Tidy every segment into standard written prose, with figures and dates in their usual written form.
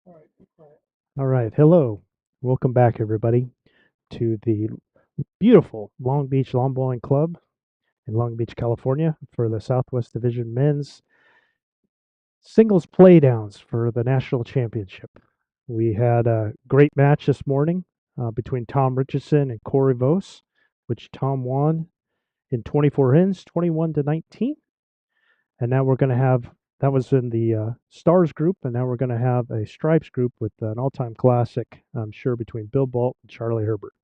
All right. Hello. Welcome back, everybody, to the beautiful Long Beach Lawn Bowling Club in Long Beach, California for the Southwest Division Men's Singles Playdowns for the National Championship. We had a great match this morning between Tom Richardson and Corey Vos, which Tom won in 24 hits, 21-19. And now we're going to have that was in the Stars group, and now we're going to have a Stripes group with an all-time classic, I'm sure, between Bill Brault and Charlie Herbert.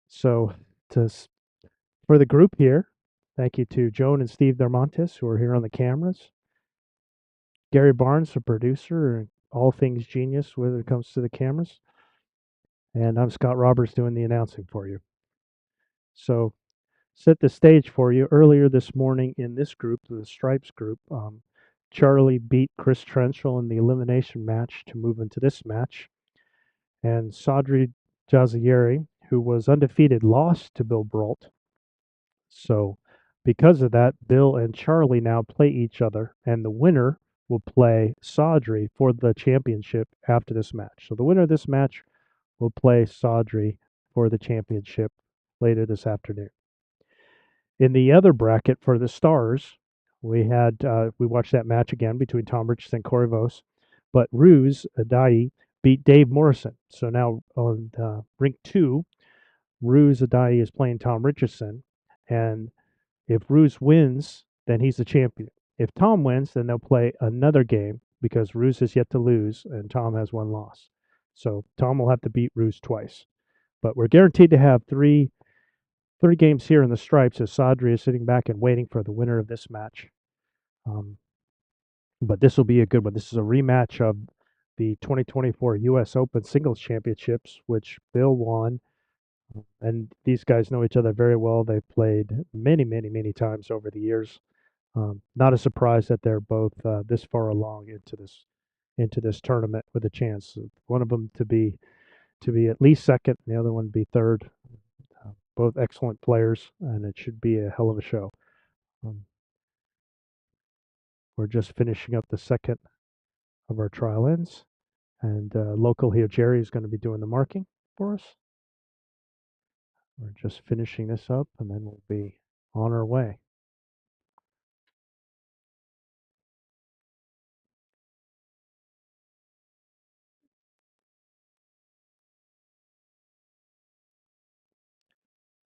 So, to for the group here, thank you to Joan and Steve Dermontis, who are here on the cameras. Gary Barnes, the producer, and all things genius when it comes to the cameras. And I'm Scott Roberts doing the announcing for you. So, set the stage for you. Earlier this morning in this group, the Stripes group, Charlie beat Chris Trenchel in the elimination match to move into this match. And Sadri Jazieri, who was undefeated, lost to Bill Brault. So, because of that, Bill and Charlie now play each other, and the winner will play Sadri for the championship after this match. So, the winner of this match will play Sadri for the championship later this afternoon. In the other bracket for the Stars, we watched that match again between Tom Richardson and Corey Vos, but Ruse Adai beat Dave Morrison. So now on rink 2, Ruse Adai is playing Tom Richardson, and if Ruse wins, then he's the champion. If Tom wins, then they'll play another game because Ruse has yet to lose and Tom has one loss. So Tom will have to beat Ruse twice. But we're guaranteed to have three games here in the Stripes as Sadri is sitting back and waiting for the winner of this match. But this will be a good one. This is a rematch of the 2024 U.S. Open Singles Championships, which Bill won. And these guys know each other very well. They've played many, many, many times over the years. Not a surprise that they're both this far along into this tournament with a chance. One of them to be at least second, and the other one to be third. Both excellent players, and it should be a hell of a show. Um, we're just finishing up the second of our trial ends, and local here, Jerry is going to be doing the marking for us. We're just finishing this up, and then we'll be on our way.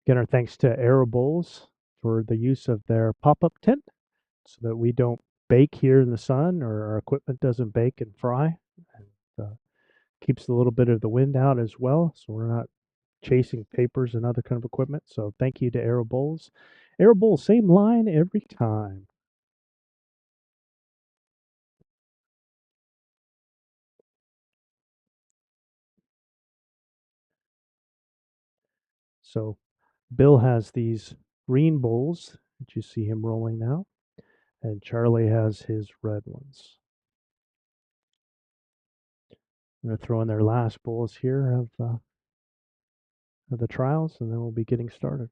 Again, our thanks to Arrow Bowls for the use of their pop-up tent so that we don't bake here in the sun or our equipment doesn't bake and fry. And keeps a little bit of the wind out as well, so we're not chasing papers and other kind of equipment. So thank you to Arrow Bowls. Arrow Bowls, same line every time. So Bill has these green bowls that you see him rolling now, and Charlie has his red ones. They're throwing their last bowls here of the trials, and then we'll be getting started.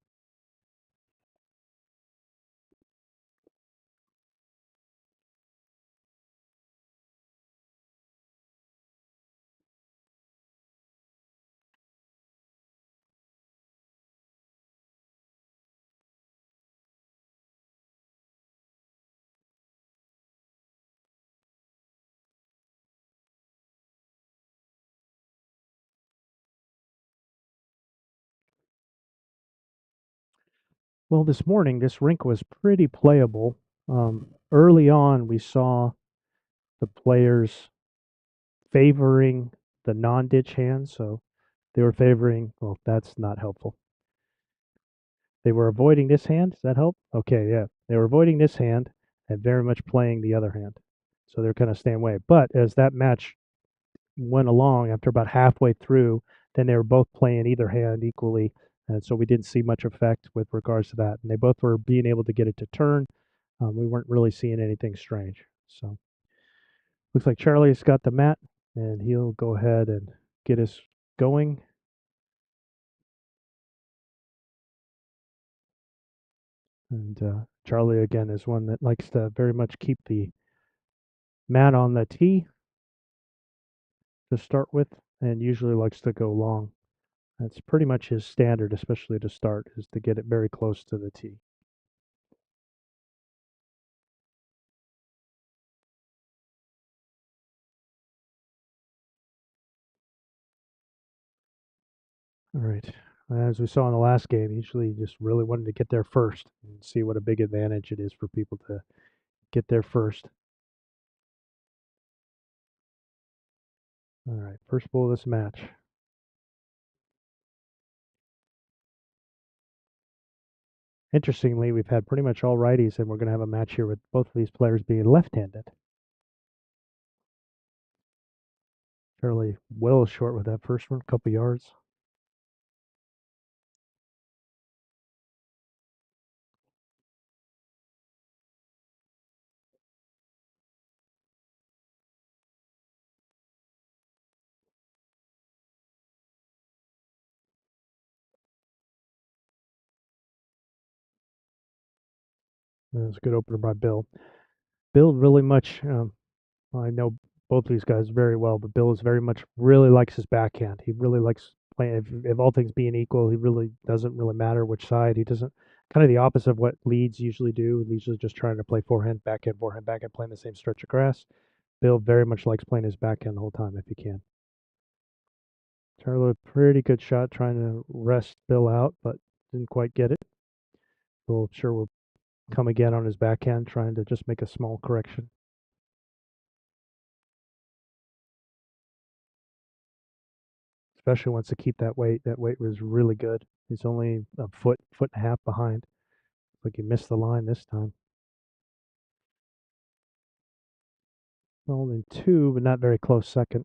Well, this morning, this rink was pretty playable. Early on, we saw the players favoring the non-ditch hand, so they were favoring, well, that's not helpful. They were avoiding this hand. Does that help? Okay, yeah. They were avoiding this hand and very much playing the other hand. So they're kind of staying away. But as that match went along, after about halfway through, then they were both playing either hand equally. And so we didn't see much effect with regards to that. And they both were being able to get it to turn. We weren't really seeing anything strange. So looks like Charlie's got the mat, and he'll go ahead and get us going. And Charlie, again, is one that likes to very much keep the mat on the tee to start with, and usually likes to go long. That's pretty much his standard, especially to start, is to get it very close to the tee. All right. As we saw in the last game, usually just really wanted to get there first and see what a big advantage it is for people to get there first. All right, first bowl of this match. Interestingly, we've had pretty much all righties, and we're going to have a match here with both of these players being left-handed. Fairly well short with that first one, a couple yards. That was a good opener by Bill. Bill really much, I know both of these guys very well, but Bill is very much really likes his backhand. He really likes playing. If all things being equal, he really doesn't really matter which side. He doesn't. Kind of the opposite of what leads usually do. Leads usually just trying to play forehand, backhand, playing the same stretch of grass. Bill very much likes playing his backhand the whole time if he can. Charlie, pretty good shot trying to rest Bill out, but didn't quite get it. We'll sure will come again on his backhand, trying to just make a small correction. Especially wants to keep that weight. That weight was really good. He's only a foot and a half behind. Like he missed the line this time. Only two, but not very close second.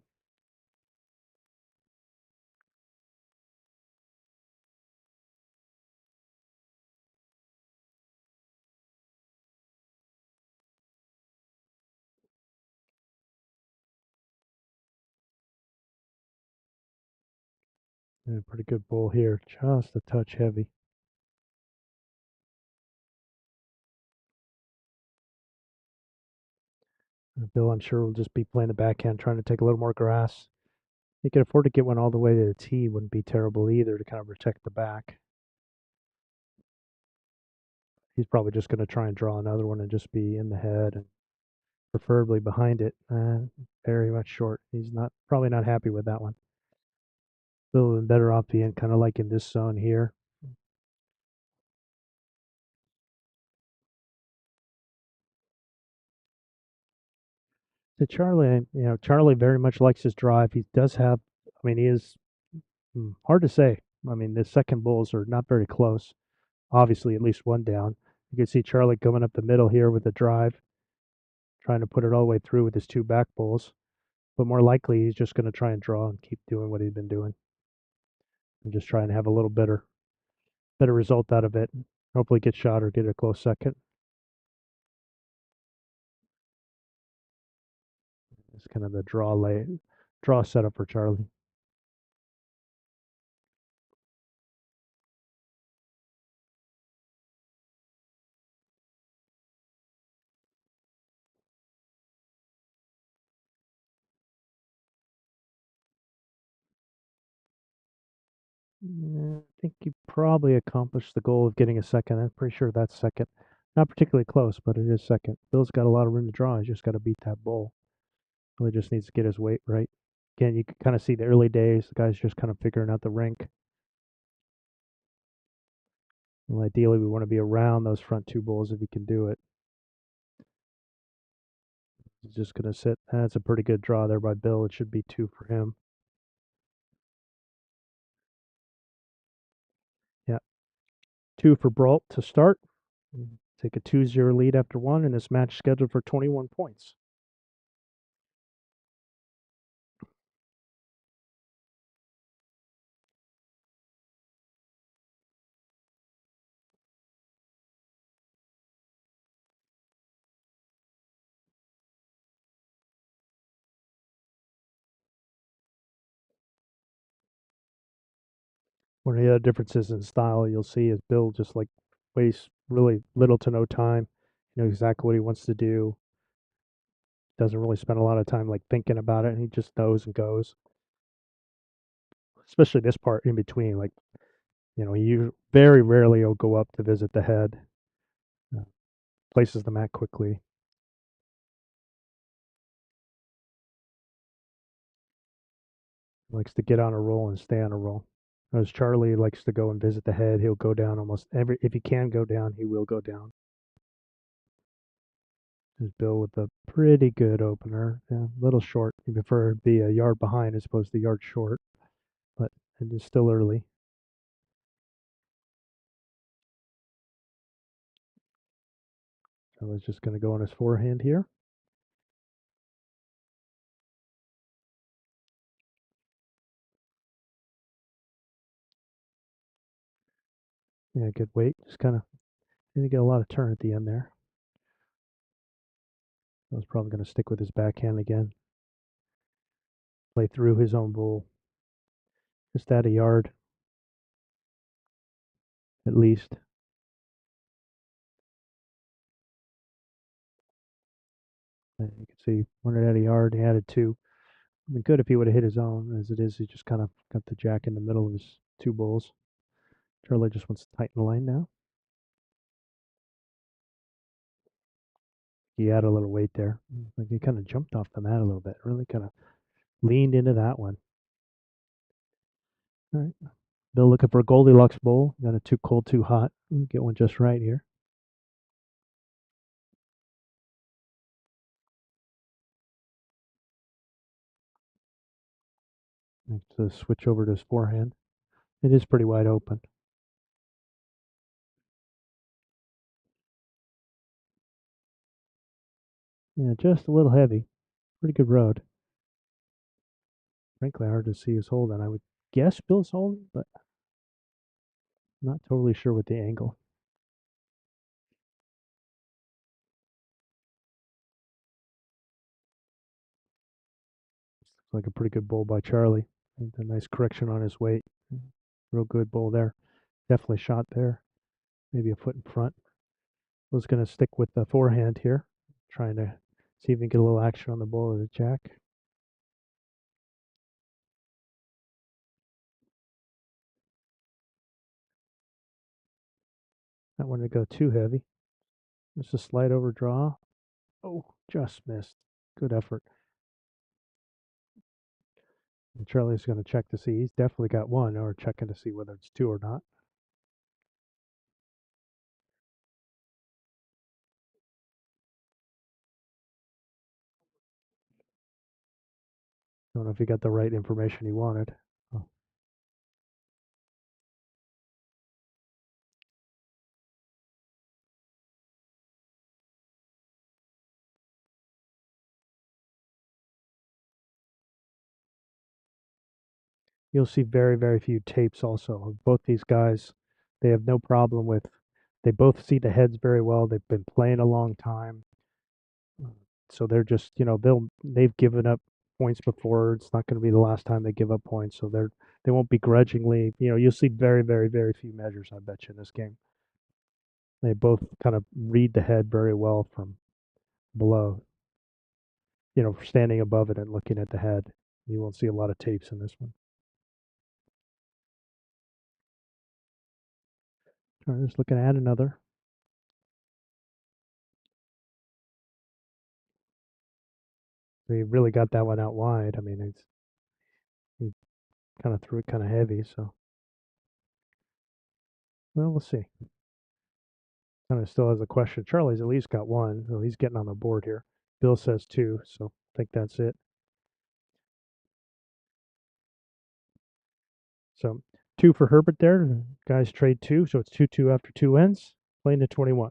And a pretty good bull here. Just a touch heavy. Bill, I'm sure, will just be playing the backhand, trying to take a little more grass. He could afford to get one all the way to the tee. Wouldn't be terrible either to kind of protect the back. He's probably just going to try and draw another one and just be in the head and preferably behind it. Very much short. He's not probably not happy with that one. Feeling better off being kind of like in this zone here. To Charlie, Charlie very much likes his drive. He does have, I mean, he is hard to say. I mean, the second bulls are not very close. Obviously, at least one down. You can see Charlie coming up the middle here with the drive, trying to put it all the way through with his two back bulls. But more likely, he's just going to try and draw and keep doing what he's been doing, and just try and have a little better result out of it. Hopefully, get shot or get a close second. It's kind of the draw setup for Charlie. I think he probably accomplished the goal of getting a second. I'm pretty sure that's second. Not particularly close, but it is second. Bill's got a lot of room to draw. He's just got to beat that bull. Really just needs to get his weight right. Again, you can kind of see the early days. The guy's just kind of figuring out the rink. Well, ideally, we want to be around those front two bulls if he can do it. He's just going to sit. That's a pretty good draw there by Bill. It should be two for him. Yeah. Two for Brault to start. Take a 2-0 lead after one, and this match scheduled for 21 points. One of the other differences in style you'll see is Bill just like wastes really little to no time. You know exactly what he wants to do. doesn't really spend a lot of time like thinking about it. And he just knows and goes. Especially this part in between, like you very rarely will go up to visit the head. Uh, Places the mat quickly. Likes to get on a roll and stay on a roll. As Charlie likes to go and visit the head, he'll go down almost every. If he can go down, he will go down. There's Bill with a pretty good opener. Yeah, a little short. He prefer to be a yard behind as opposed to a yard short, but it is still early. Charlie's just going to go on his forehand here. Yeah, good weight. Just kind of didn't get a lot of turn at the end there. I was probably going to stick with his backhand again. Play through his own bull. Just add a yard, at least. And you can see wanted to add a yard. He added two. I mean, good if he would have hit his own. As it is, he just kind of got the jack in the middle of his two bulls. Charlie just wants to tighten the line now. He added a little weight there. Like he kind of jumped off the mat a little bit. Really kind of leaned into that one. All right. Bill looking for a Goldilocks bowl. Got a too cold, too hot. Get one just right here. Next to switch over to his forehand. It is pretty wide open. Yeah, just a little heavy. Pretty good road. Frankly, hard to see who's holding. I would guess Bill's holding, but not totally sure with the angle. Looks like a pretty good bowl by Charlie. A nice correction on his weight. Real good bowl there. Definitely shot there. Maybe a foot in front. Was going to stick with the forehand here, trying to see if we can get a little action on the bowl of the jack. Not want to go too heavy. Just a slight overdraw. Oh, just missed. Good effort. And Charlie's going to check to see. He's definitely got one, or checking to see whether it's two or not. Don't know if he got the right information he wanted. Oh. You'll see very, very few tapes also of both these guys. They have no problem with, they both see the heads very well. They've been playing a long time. So they're just, they've given up points before. It's not going to be the last time they give up points. So they won't begrudgingly, you'll see very, very, very few measures, I bet you, in this game. They both kind of read the head very well from below, standing above it and looking at the head. You won't see a lot of tapes in this one. All right, just looking at another. They really got that one out wide. I mean, he kind of threw it kind of heavy. So, well, we'll see. Kind of still has a question. Charlie's at least got one, so he's getting on the board here. Bill says two, so I think that's it. So two for Herbert there. Guys trade two, so it's 2-2 after two ends. Playing to 21.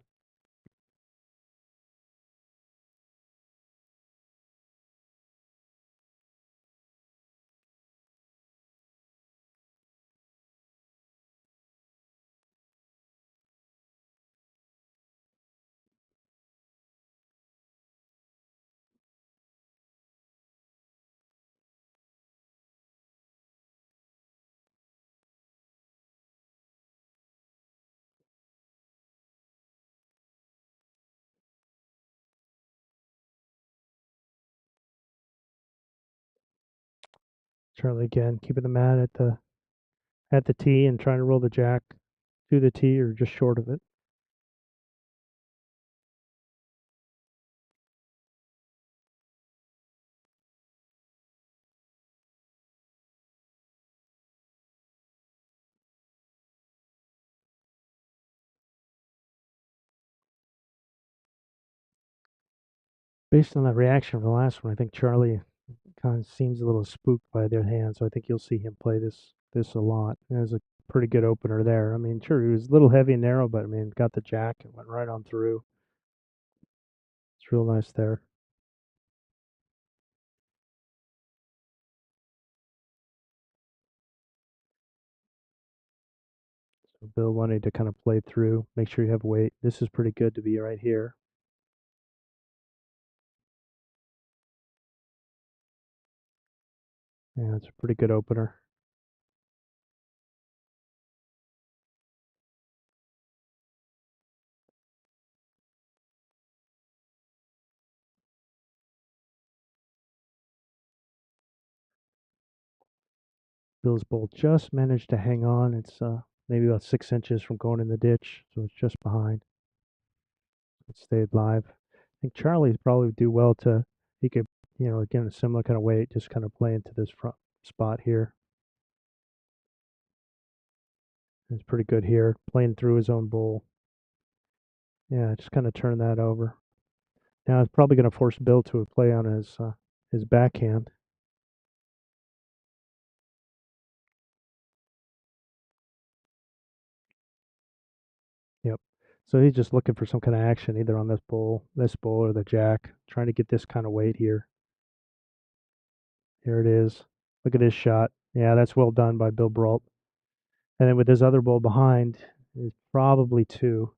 Charlie again, keeping the man at the tee and trying to roll the jack to the tee or just short of it. Based on that reaction from the last one, I think Charlie kind of seems a little spooked by their hand, so I think you'll see him play this a lot. There's a pretty good opener there. I mean, sure, he was a little heavy and narrow, but I mean, got the jack and went right on through. It's real nice there. So Bill wanted to kind of play through, make sure you have weight. This is pretty good to be right here. Yeah, it's a pretty good opener. Bill's bowl just managed to hang on. It's maybe about 6 inches from going in the ditch, so it's just behind. It stayed live. I think Charlie's probably do well to. He could, again, a similar kind of weight, just kind of play into this front spot here. It's pretty good here, playing through his own bowl. Yeah, just kind of turn that over. Now it's probably going to force Bill to a play on his backhand. Yep. So he's just looking for some kind of action, either on this bowl, or the jack, trying to get this kind of weight here. Here it is. Look at this shot. Yeah, that's well done by Bill Brault. And then with his other bowl behind, is probably two.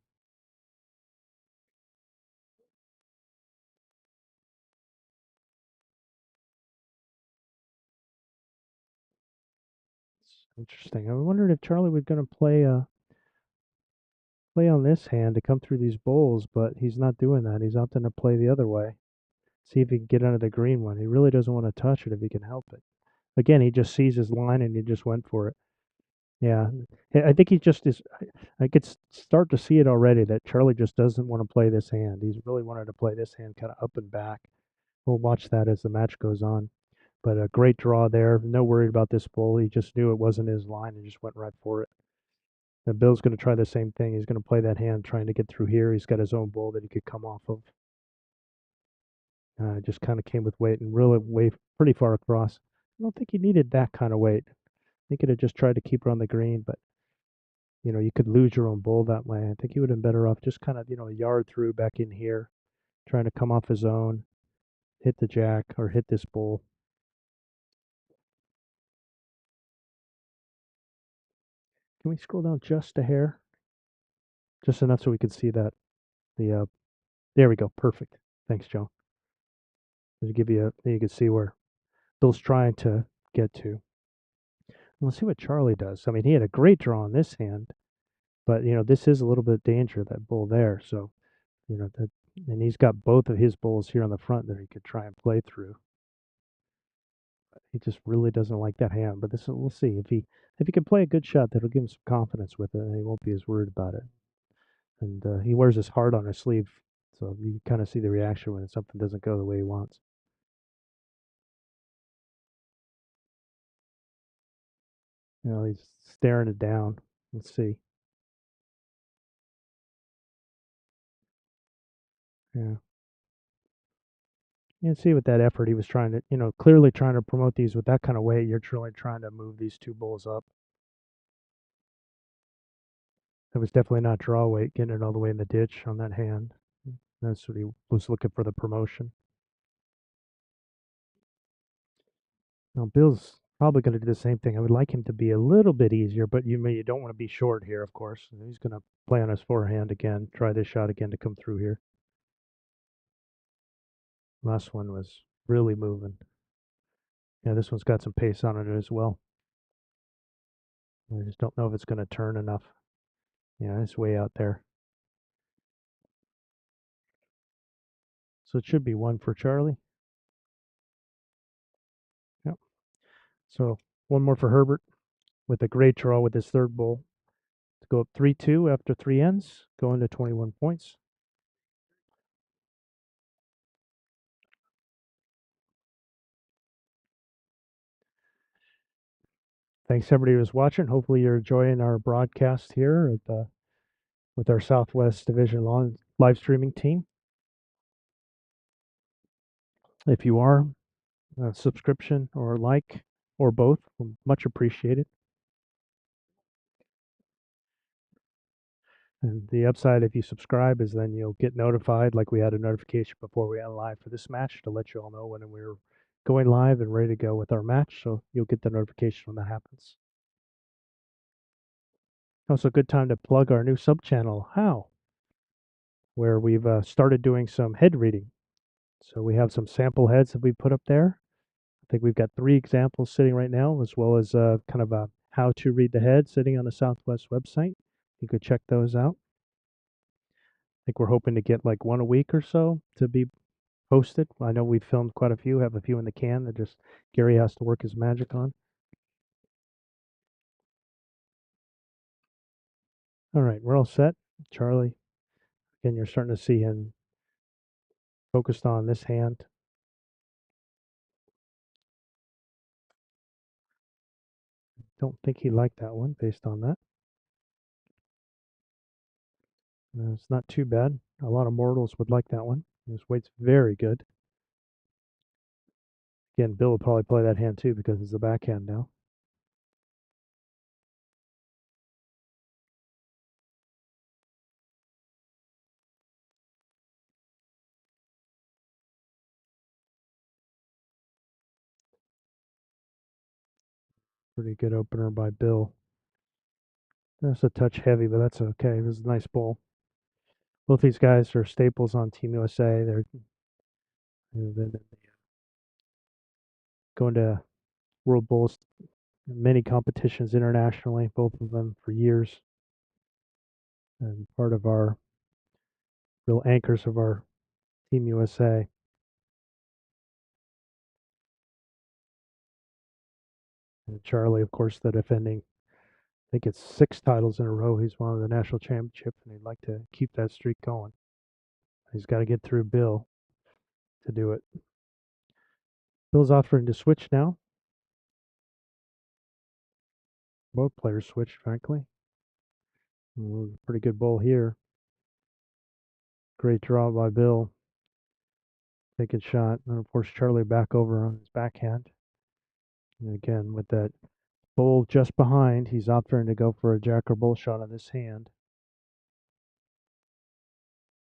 It's interesting. I wondered if Charlie was going to play on this hand to come through these bowls, but he's not doing that. He's opting to play the other way. See if he can get under the green one. He really doesn't want to touch it if he can help it. Again, he just sees his line and he just went for it. Yeah, I think he just is. I could start to see it already that Charlie just doesn't want to play this hand. He's really wanted to play this hand kind of up and back. We'll watch that as the match goes on. But a great draw there. No worried about this bowl. He just knew it wasn't his line and just went right for it. And Bill's going to try the same thing. He's going to play that hand, trying to get through here. He's got his own bowl that he could come off of. Just kind of came with weight and really way pretty far across. I don't think he needed that kind of weight. He could have just tried to keep her on the green, but you could lose your own bowl that way. I think he would have been better off just kind of, a yard through back in here, trying to come off his own, hit the jack or hit this bowl. Can we scroll down just a hair? Just enough so we can see that. There we go. Perfect. Thanks, Joe. To give you you can see where Bill's trying to get to. Let's see what Charlie does. I mean, he had a great draw on this hand, but this is a little bit of danger, that bull there. So that, and he's got both of his bulls here on the front that he could try and play through. He just really doesn't like that hand. But we'll see if he can play a good shot that'll give him some confidence with it, and he won't be as worried about it. And he wears his heart on his sleeve, so you kind of see the reaction when something doesn't go the way he wants. He's staring it down. Let's see. Yeah. You can see with that effort he was trying to, clearly trying to promote these with that kind of weight. You're truly trying to move these two bulls up. That was definitely not draw weight, getting it all the way in the ditch on that hand. That's what he was looking for, the promotion. Now, Bill's probably going to do the same thing. I would like him to be a little bit easier, but you don't want to be short here, of course. He's going to play on his forehand again, try this shot again to come through here. Last one was really moving. Yeah, this one's got some pace on it as well. I just don't know if it's going to turn enough. Yeah, it's way out there. So it should be one for Charlie. Yep. So one more for Herbert with a great draw with his third bull to go up 3-2 after 3 ends, going to 21 points. Thanks everybody who's watching. Hopefully you're enjoying our broadcast here at the, with our Southwest Division live streaming team. If you are, a subscription or like or both, much appreciated. And the upside, if you subscribe, is then you'll get notified, like we had a notification before we went live for this match to let you all know when we were going live and ready to go with our match. So you'll get the notification when that happens. Also, a good time to plug our new sub channel, How, where we've started doing some head reading. So we have some sample heads that we put up there. I think we've got 3 examples sitting right now, as well as kind of a how to read the head sitting on the Southwest website. You could check those out. I think we're hoping to get like 1 a week or so to be posted. I know we've filmed quite a few, have a few in the can that just Gary has to work his magic on. All right, we're all set. Charlie, again, you're starting to see him focused on this hand. Don't think he liked that one based on that. It's not too bad. A lot of mortals would like that one. His weight's very good. Again, Bill will probably play that hand too because it's the backhand now. Pretty good opener by Bill. That's a touch heavy, but that's okay. It was a nice bowl. Both these guys are staples on Team USA. They've been going to World Bowls, many competitions internationally, both of them for years, and part of our real anchors of our Team USA. And Charlie, of course, the defending, I think it's 6 titles in a row. He's won the national championship, and he'd like to keep that streak going. He's got to get through Bill to do it. Bill's offering to switch now. Both players switched, frankly. Pretty good bowl here. Great draw by Bill. Taking shot. And of course, Charlie back over on his backhand. And again, with that bowl just behind, he's offering to go for a jack or bull shot on this hand.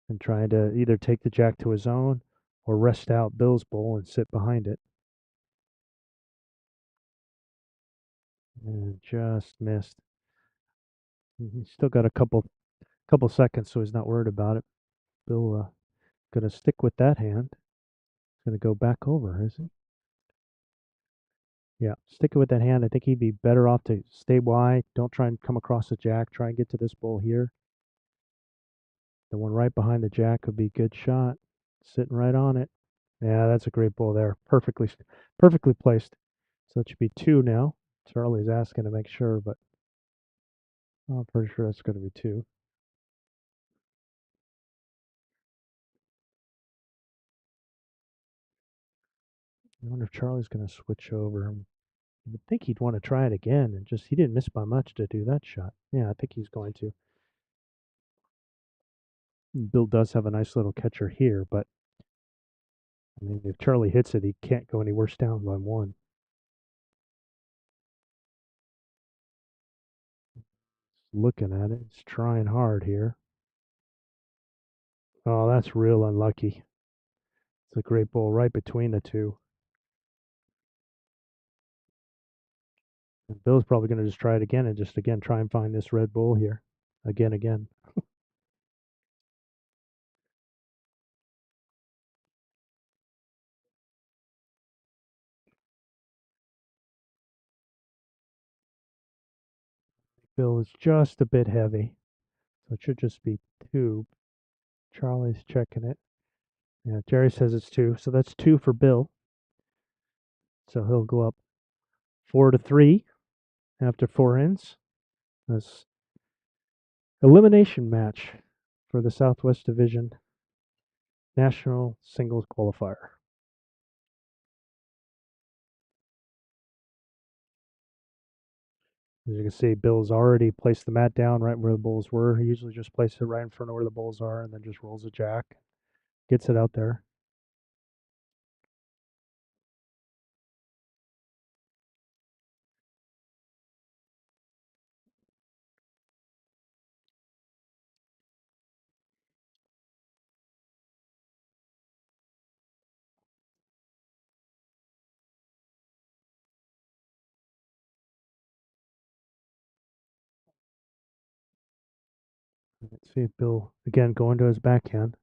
And trying to either take the jack to his own or rest out Bill's bowl and sit behind it. And just missed. He's still got a couple seconds, so he's not worried about it. Bill gonna stick with that hand. He's gonna go back over, is he? Yeah, sticking with that hand. I think he'd be better off to stay wide. Don't try and come across the jack. Try and get to this bull here. The one right behind the jack would be a good shot. Sitting right on it. Yeah, that's a great bull there. Perfectly placed. So it should be 2 now. Charlie's asking to make sure, but I'm pretty sure that's going to be 2. I wonder if Charlie's going to switch over. I would think he'd want to try it again, and just he didn't miss by much to do that shot. Yeah, I think he's going to. Bill does have a nice little catcher here, but I mean, if Charlie hits it, he can't go any worse down by 1. Looking at it, he's trying hard here. Oh, that's real unlucky. It's a great ball right between the two. And Bill's probably going to just try it again and just again try and find this red bull here. Again. Bill is just a bit heavy. So it should just be 2. Charlie's checking it. Yeah, Jerry says it's 2. So that's 2 for Bill. So he'll go up 4-3 after 4 ends. This elimination match for the Southwest Division National Singles Qualifier. As you can see, Bill's already placed the mat down right where the bulls were. He usually just places it right in front of where the bulls are and then just rolls a jack, gets it out there. Let's see if Bill, again, going to his backhand.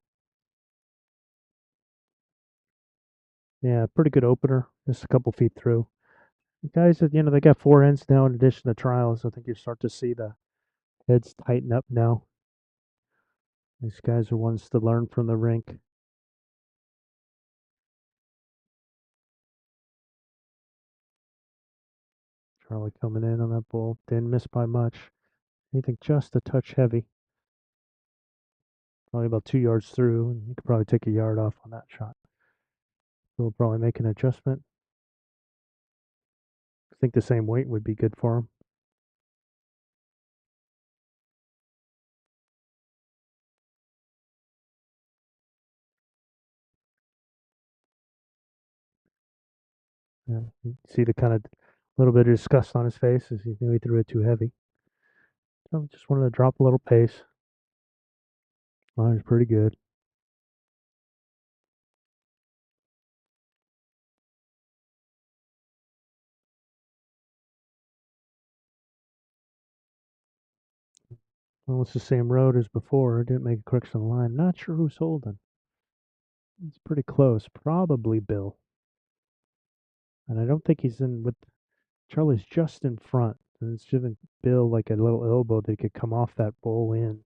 Yeah, pretty good opener, just a couple feet through. The guys, they got 4 ends now in addition to trials. I think you start to see the heads tighten up now. These guys are ones to learn from the rink. Charlie coming in on that bull. Didn't miss by much. I think just a touch heavy. Probably about 2 yards through, and you could probably take a yard off on that shot. He'll probably make an adjustment. I think the same weight would be good for him. Yeah, you see the kind of little bit of disgust on his face as he knew he threw it too heavy. So just wanted to drop a little pace. Line's pretty good. Well, it's the same road as before. Didn't make a correction on the line. Not sure who's holding. It's pretty close. Probably Bill. And I don't think he's in with Charlie's just in front. And it's giving Bill like a little elbow that he could come off that bull in.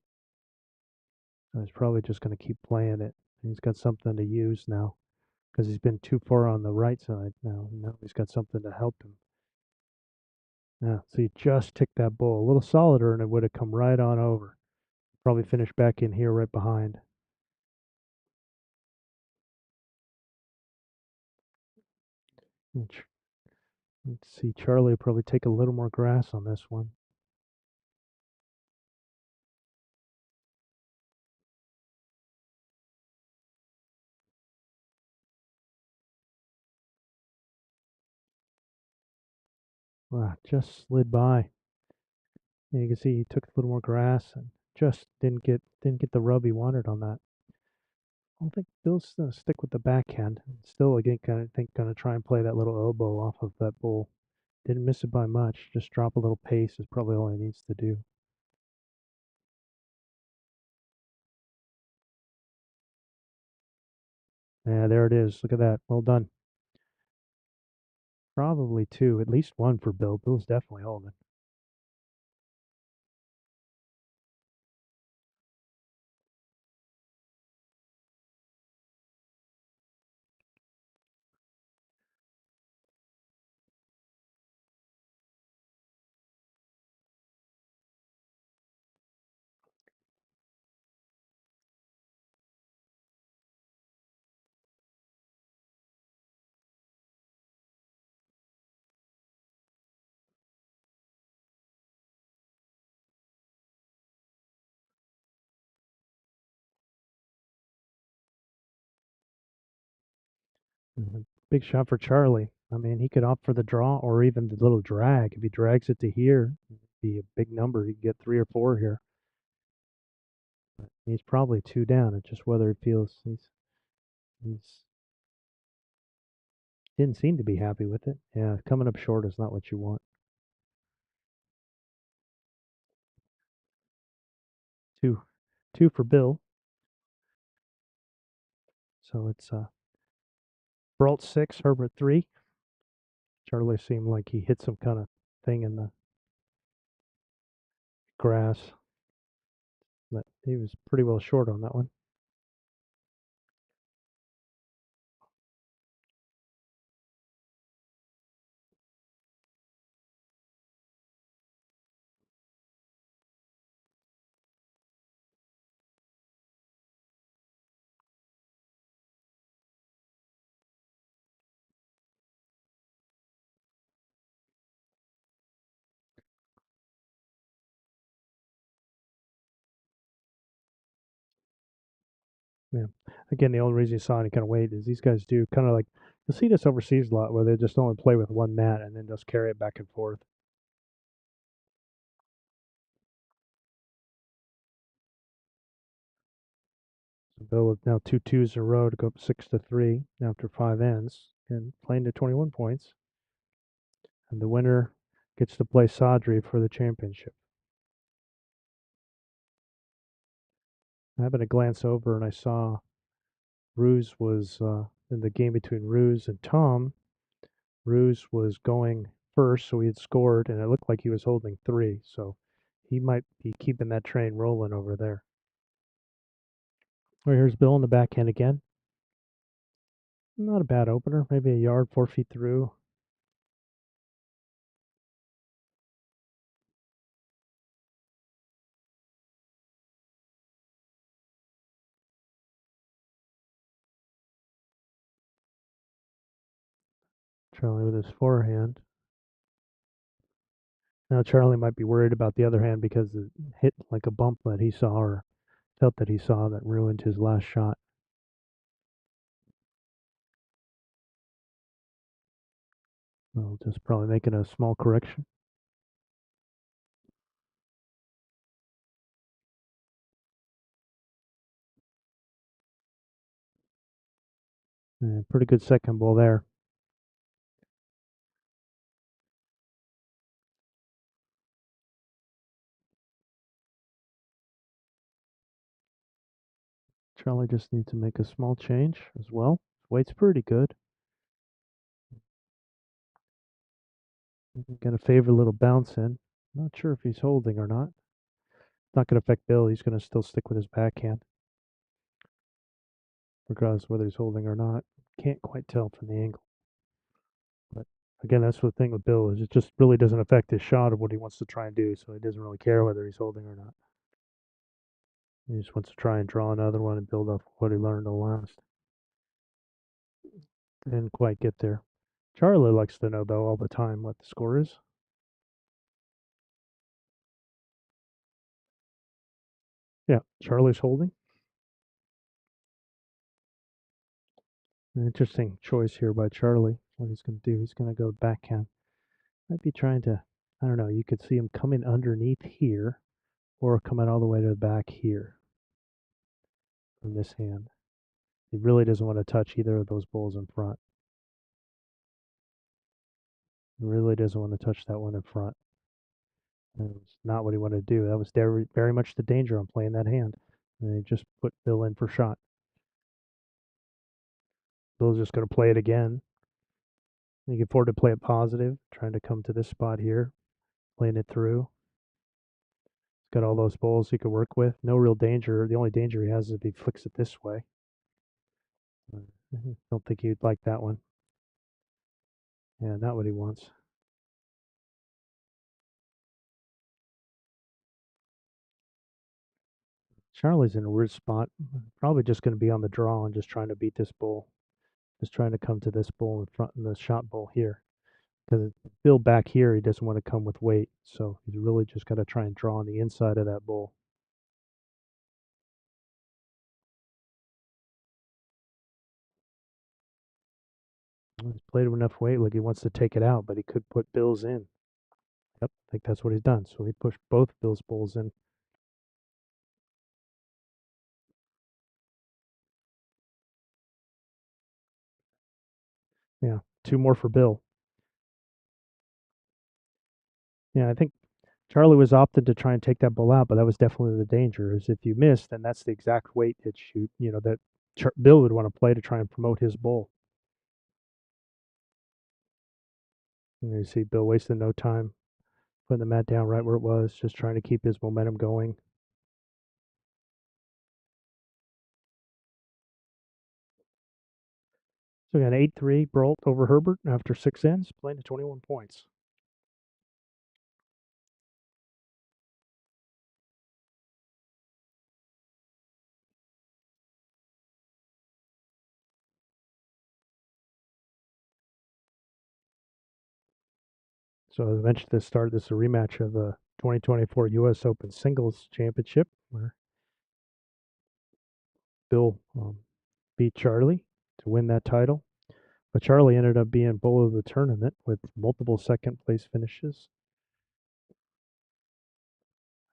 So he's probably just going to keep playing it. He's got something to use now because he's been too far on the right side now. Now he's got something to help him. Yeah, so he just ticked that bull a little solider and it would have come right on over. Probably finished back in here right behind. Let's see, Charlie will probably take a little more grass on this one. Wow, just slid by. And you can see he took a little more grass and just didn't get the rub he wanted on that. I think Bill's gonna stick with the backhand. Still, again, gonna try and play that little elbow off of that bull. Didn't miss it by much. Just drop a little pace is probably all he needs to do. Yeah, there it is. Look at that. Well done. Probably two, at least one for Bill. Bill's definitely holding. Big shot for Charlie. I mean, he could opt for the draw or even the little drag. If he drags it to here, it'd be a big number. He could get 3 or 4 here. But he's probably two down. It's just whether he feels he's didn't seem to be happy with it. Yeah, coming up short is not what you want. Two, two for Bill. So it's Brault 6, Herbert 3. Charlie seemed like he hit some kind of thing in the grass, but he was pretty well short on that one. Yeah. Again, the only reason you saw any kind of weight is these guys do kind of like you'll see this overseas a lot where they just only play with one mat and then just carry it back and forth. So Bill with now 2 twos in a row to go up 6-3 after 5 ends and playing to 21 points. And the winner gets to play Sadri for the championship. I happened to glance over and I saw Ruse was in the game between Ruse and Tom. Ruse was going first, so he had scored, and it looked like he was holding three. So he might be keeping that train rolling over there. Well, here's Bill in the backhand again. Not a bad opener, maybe a yard, 4 feet through. Charlie with his forehand. Now Charlie might be worried about the other hand because it hit like a bump that he saw or felt that he saw that ruined his last shot. Well, just probably making a small correction. And pretty good second ball there. Charlie just needs to make a small change as well. His weight's pretty good. Got a favorite little bounce in. Not sure if he's holding or not. Not going to affect Bill. He's going to still stick with his backhand, regardless of whether he's holding or not. Can't quite tell from the angle. But again, that's the thing with Bill is it just really doesn't affect his shot of what he wants to try and do. So he doesn't really care whether he's holding or not. He just wants to try and draw another one and build off what he learned on last. Didn't quite get there. Charlie likes to know though all the time what the score is. Yeah, Charlie's holding. An interesting choice here by Charlie. What he's going to do? He's going to go backhand. Might be trying to. I don't know. You could see him coming underneath here, or coming all the way to the back here from this hand. He really doesn't want to touch either of those bowls in front. He really doesn't want to touch that one in front. That was not what he wanted to do. That was very, very much the danger on playing that hand. And he just put Bill in for shot. Bill's just going to play it again. He can afford to play it positive, trying to come to this spot here, playing it through. He's got all those bowls he could work with. No real danger. The only danger he has is if he flicks it this way. Don't think he'd like that one. Yeah, not what he wants. Charlie's in a weird spot. Probably just going to be on the draw and just trying to beat this bull. Just trying to come to this bull in front in the shot bull here. Because Bill back here, he doesn't want to come with weight. So he's really just got to try and draw on the inside of that bull. He's played with enough weight, like he wants to take it out, but he could put Bill's in. Yep, I think that's what he's done. So he pushed both Bill's bulls in. Yeah, two more for Bill. Yeah, I think Charlie was opted to try and take that bull out, but that was definitely the danger. Is if you miss, then that's the exact weight that that Bill would want to play to try and promote his bull. And you see Bill wasting no time putting the mat down right where it was, just trying to keep his momentum going. So we got an 8-3 Brault over Herbert after 6 ends, playing to 21 points. So as I mentioned at the start, this is a rematch of the 2024 U.S. Open Singles Championship, where Bill beat Charlie to win that title. But Charlie ended up being bull of the tournament with multiple second place finishes,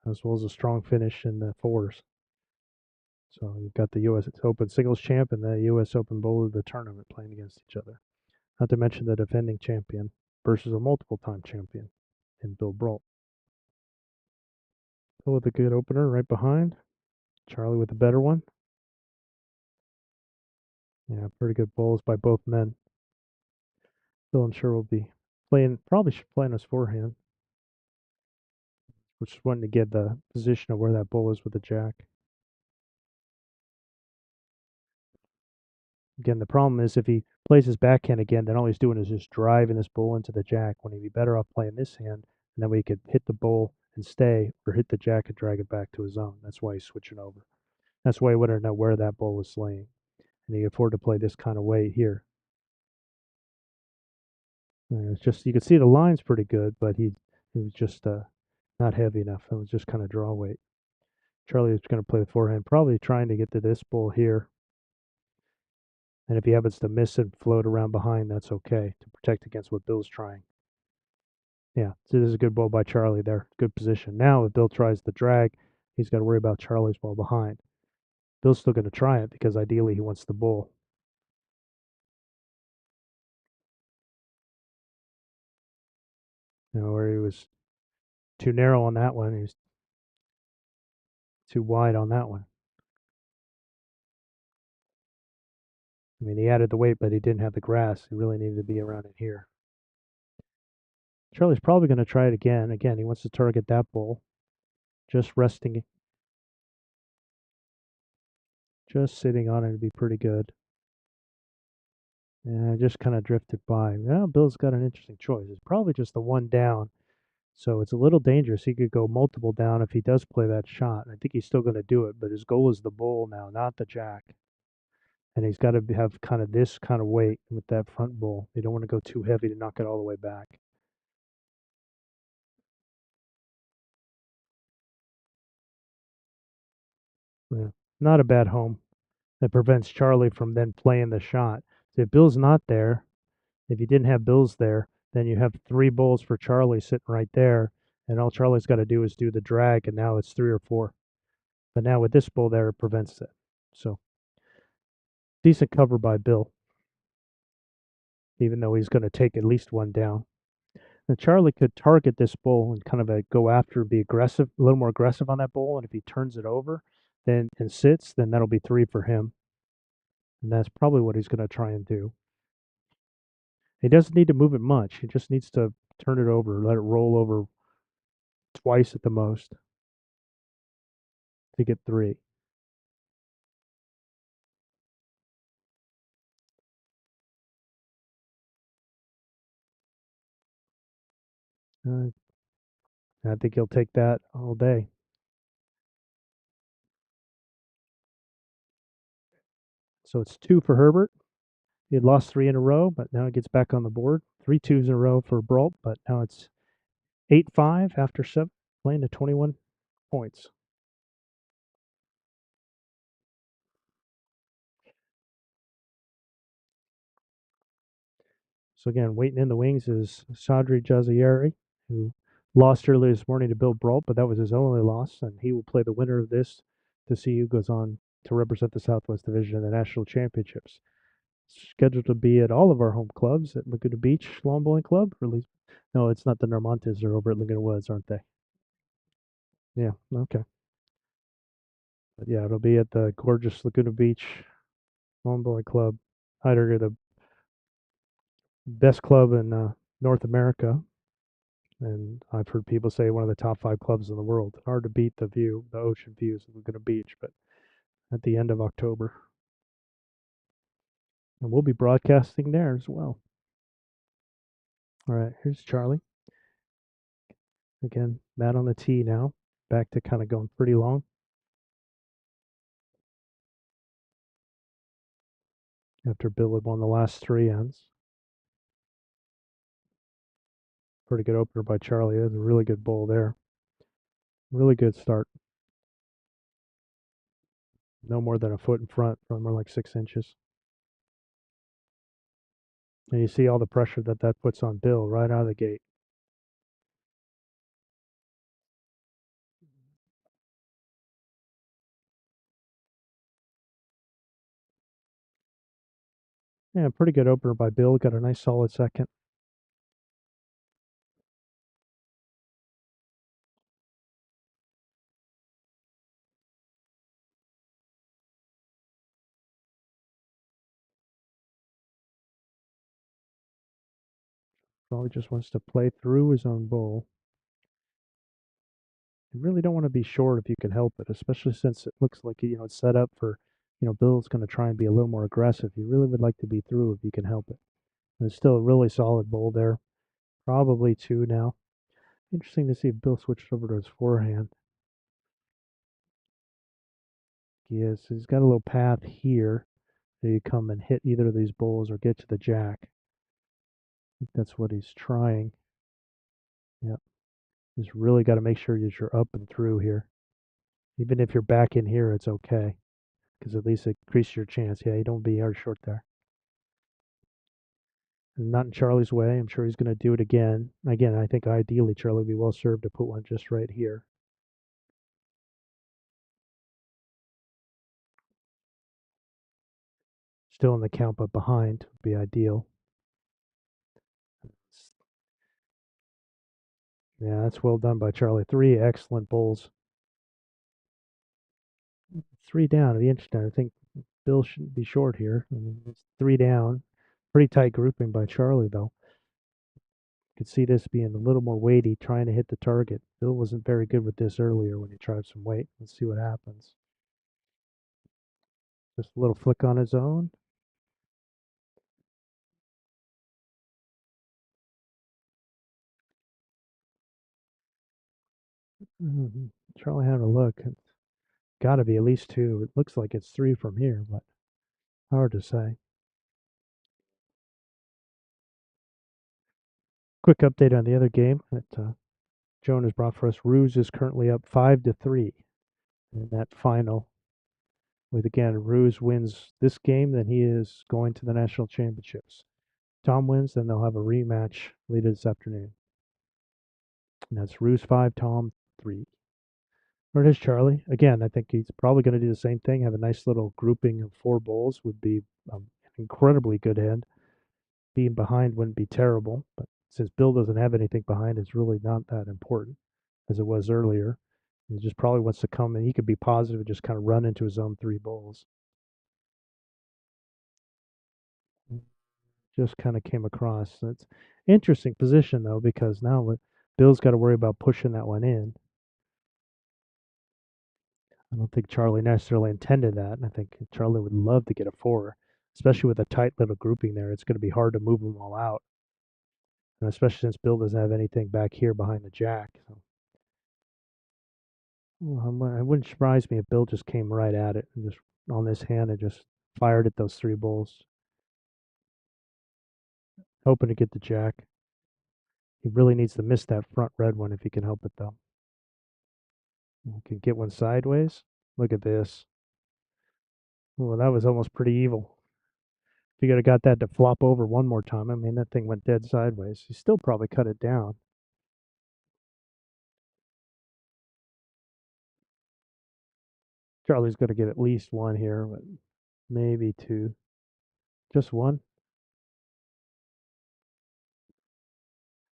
as well as a strong finish in the fours. So you've got the U.S. Open singles champ and the U.S. Open bull of the tournament playing against each other. Not to mention the defending champion versus a multiple time champion in Bill Brault. Bill with a good opener right behind. Charlie with a better one. Yeah, pretty good bowls by both men. Bill, I'm sure, will be playing, probably should play on his forehand. We're just wanting to get the position of where that bowl is with the jack. Again, the problem is if he plays his backhand again, then all he's doing is just driving this bowl into the jack when he'd be better off playing this hand, and then we could hit the bowl and stay, or hit the jack and drag it back to his own. That's why he's switching over. That's why he wanted to know where that bowl was laying. And he could afford to play this kind of weight here. It's just, you could see the line's pretty good, but he was just not heavy enough. It was just kind of draw weight. Charlie is going to play the forehand, probably trying to get to this bowl here. And if he happens to miss and float around behind, that's okay to protect against what Bill's trying. Yeah, so this is a good ball by Charlie there. Good position. Now, if Bill tries the drag, he's got to worry about Charlie's ball behind. Bill's still going to try it because ideally he wants the bull. You know, where he was too narrow on that one, he was too wide on that one. I mean, he added the weight, but he didn't have the grass. He really needed to be around in here. Charlie's probably going to try it again. Again, he wants to target that bull. Just resting, just sitting on it would be pretty good. And I just kind of drifted by. Now Bill's got an interesting choice. It's probably just the one down. So it's a little dangerous. He could go multiple down if he does play that shot. I think he's still going to do it, but his goal is the bull now, not the jack. And he's got to have kind of this kind of weight with that front bull. You don't want to go too heavy to knock it all the way back. Yeah. Not a bad home. That prevents Charlie from then playing the shot. So if Bill's not there, if you didn't have Bill's there, then you have three bulls for Charlie sitting right there, and all Charlie's got to do is do the drag, and now it's 3 or 4. But now with this bull there, it prevents it. So decent cover by Bill, even though he's going to take at least one down. Now Charlie could target this bull and kind of go after, be aggressive, a little more aggressive on that bull, and if he turns it over, then and sits, then that'll be 3 for him, and that's probably what he's going to try and do. He doesn't need to move it much. He just needs to turn it over, let it roll over twice at the most to get 3. Uh, I think he'll take that all day. So it's 2 for Herbert. He had lost 3 in a row, but now he gets back on the board. 3 twos in a row for Brault, but now it's 8-5 after 7, playing to 21 points. So again, waiting in the wings is Sadri Jazieri, who lost earlier this morning to Bill Brault, but that was his only loss, and he will play the winner of this to see who goes on to represent the Southwest Division in the National Championships. Scheduled to be at all of our home clubs at Laguna Beach Lawn Bowling Club, or at least, no, it's not the Normontes. They're over at Laguna Woods, aren't they? Yeah, okay. But yeah, it'll be at the gorgeous Laguna Beach Lawn Bowling Club. I'd argue the best club in North America, and I've heard people say one of the top 5 clubs in the world. Hard to beat the view, the ocean views of Laguna Beach, but at the end of October. And we'll be broadcasting there as well. All right, here's Charlie. Again, Matt on the tee now. Back to kind of going pretty long. After Bill had won the last 3 ends. Pretty good opener by Charlie. It was a really good bowl there. Really good start. no more than a foot in front, more like 6 inches. And you see all the pressure that that puts on Bill right out of the gate. Yeah, pretty good opener by Bill. Got a nice solid second. Probably just wants to play through his own bowl. You really don't want to be short if you can help it, especially since it looks like it's set up for Bill's going to try and be a little more aggressive. You really would like to be through if you can help it. And it's still a really solid bowl there. Probably two now. Interesting to see if Bill switched over to his forehand. Yes, he's got a little path here. So you come and hit either of these bowls or get to the jack. I think that's what he's trying. Yep. Just really got to make sure that you're up and through here. Even if you're back in here, it's okay. Because at least it increases your chance. Yeah, you don't be hard short there. And not in Charlie's way. I'm sure he's going to do it again. Again, I think ideally Charlie would be well served to put one just right here. Still in the count, but behind would be ideal. Yeah, that's well done by Charlie. Three excellent bowls. Three down. It'd be interesting. I think Bill shouldn't be short here. I mean, it's three down. Pretty tight grouping by Charlie, though. Could see this being a little more weighty, trying to hit the target. Bill wasn't very good with this earlier when he tried some weight. Let's see what happens. Just a little flick on his own. Charlie had a look. It's got to be at least two. It looks like it's three from here, but hard to say. Quick update on the other game that Joan has brought for us. Ruse is currently up 5-3 in that final. With again, Ruse wins this game, then he is going to the national championships. Tom wins, then they'll have a rematch later this afternoon. And that's Ruse 5, Tom 3. There it is, Charlie. Again, I think he's probably going to do the same thing. Have a nice little grouping of four bowls would be an incredibly good hand. Being behind wouldn't be terrible, but since Bill doesn't have anything behind, it's really not that important as it was earlier. He just probably wants to come and he could be positive and just kind of run into his own three bowls. Just kind of came across. It's interesting position though because now Bill's got to worry about pushing that one in. I don't think Charlie necessarily intended that. And I think Charlie would love to get a four, especially with a tight little grouping there. It's going to be hard to move them all out, and especially since Bill doesn't have anything back here behind the jack. So, well, it wouldn't surprise me if Bill just came right at it and just on this hand and just fired at those three bowls, hoping to get the jack. He really needs to miss that front red one if he can help it, though. He can get one sideways. Look at this. Well, that was almost pretty evil. If he could have got that to flop over one more time, I mean, that thing went dead sideways. He still probably cut it down. Charlie's going to get at least one here, but maybe two. Just one?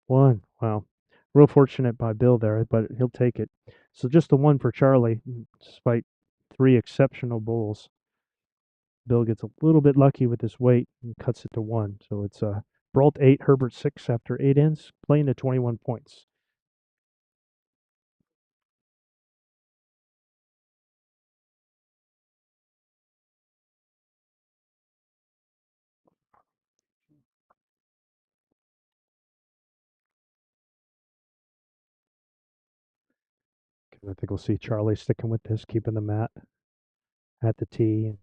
One. Wow. Real fortunate by Bill there, but he'll take it. So just the one for Charlie, despite three exceptional bowls. Bill gets a little bit lucky with his weight and cuts it to one. So it's Brault 8, Herbert 6 after 8 ends, playing to 21 points. I think we'll see Charlie sticking with this, keeping the mat at the tee.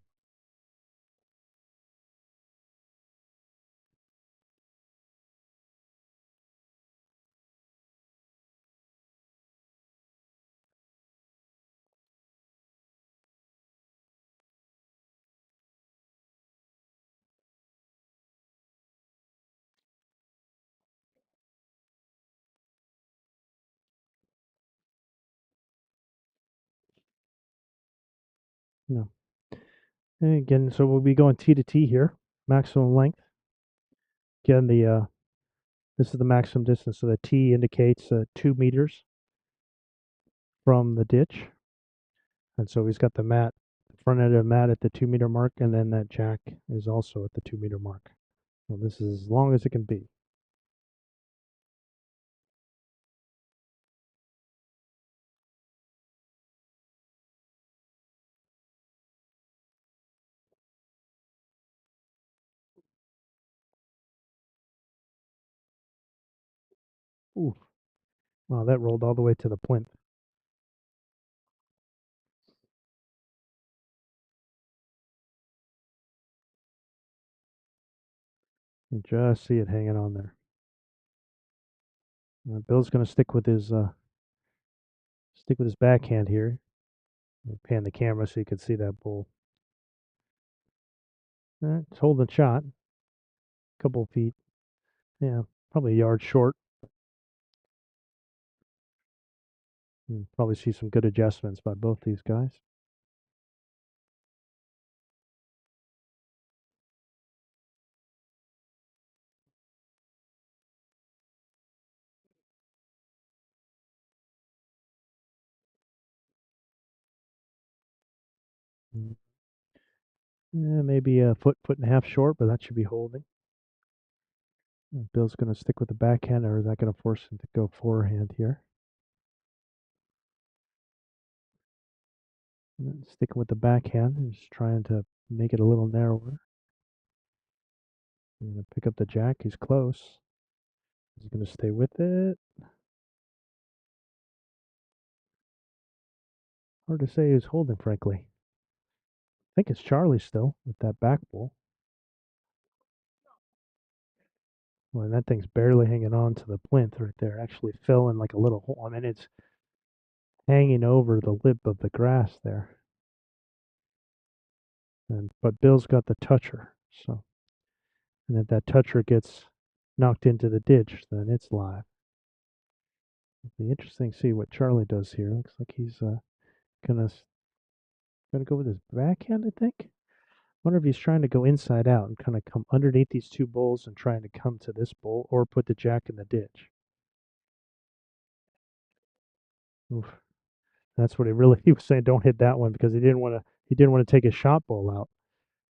No. And again, so we'll be going T to T here, maximum length. Again, this is the maximum distance, so the T indicates 2 meters from the ditch. And so he's got the mat, front end of the mat at the 2 meter mark, and then that jack is also at the 2 meter mark. So this is as long as it can be. Ooh, wow, that rolled all the way to the plinth. You just see it hanging on there. Bill's going to stick with his backhand here. I'll pan the camera so you can see that bull. It's holding shot, a couple of feet. Yeah, probably a yard short. You probably see some good adjustments by both these guys. Mm. Yeah, maybe a foot and a half short, but that should be holding. Bill's going to stick with the backhand, or is that going to force him to go forehand here? Sticking with the backhand, just trying to make it a little narrower. He's going to pick up the jack. He's close. He's going to stay with it. Hard to say who's holding, frankly. I think it's Charlie still with that back bull. Well, that thing's barely hanging on to the plinth right there. Actually fell in like a little hole. I mean, it's hanging over the lip of the grass there. But Bill's got the toucher, so and if that toucher gets knocked into the ditch, then it's live. It'll be interesting to see what Charlie does here. Looks like he's gonna go with his backhand, I think. Wonder if he's trying to go inside out and kind of come underneath these two bulls and trying to come to this bull, or put the jack in the ditch. Oof. That's what he was saying. Don't hit that one because he didn't want to take his shot bull out.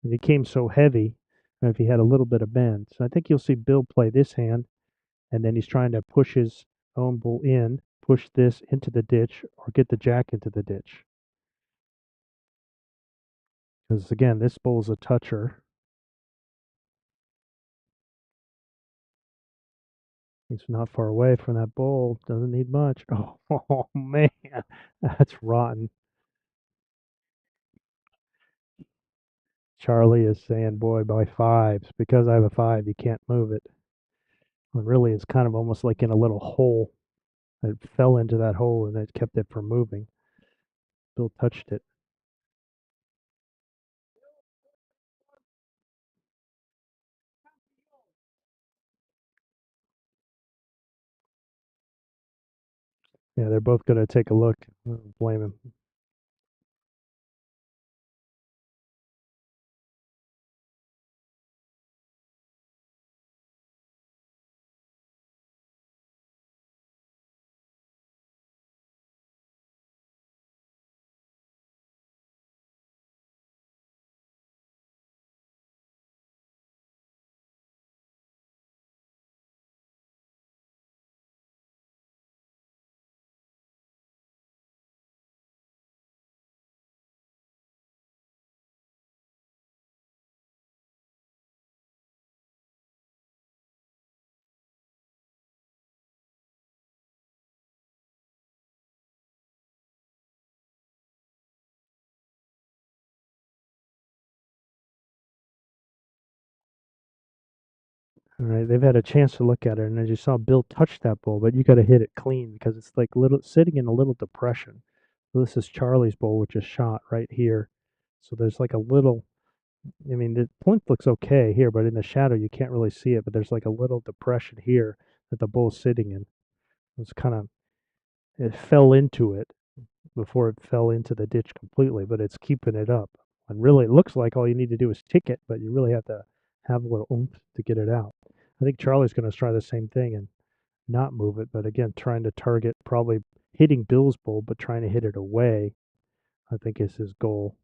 And he came so heavy, if he had a little bit of bend. So I think you'll see Bill play this hand, and then he's trying to push his own bull in, push this into the ditch, or get the jack into the ditch. Because again, this bull's a toucher. He's not far away from that bull. Doesn't need much. Oh man, that's rotten. Charlie is saying, "Boy, by fives, because I have a five, you can't move it." When really, it's kind of almost like in a little hole. It fell into that hole, and it kept it from moving. Bill touched it. Yeah, they're both going to take a look. I don't blame him. All right, they've had a chance to look at it, and as you saw, Bill touch that bull, but you got to hit it clean because it's like little sitting in a little depression. So this is Charlie's bull, which is shot right here. So there's like a little. I mean, the point looks okay here, but in the shadow you can't really see it. But there's like a little depression here that the bull's sitting in. It's kind of it fell into it, before it fell into the ditch completely, but it's keeping it up. And really, it looks like all you need to do is tick it, but you really have to have a little oomph to get it out. I think Charlie's going to try the same thing and not move it, but again, trying to target probably hitting Bill's bull, but trying to hit it away, I think is his goal.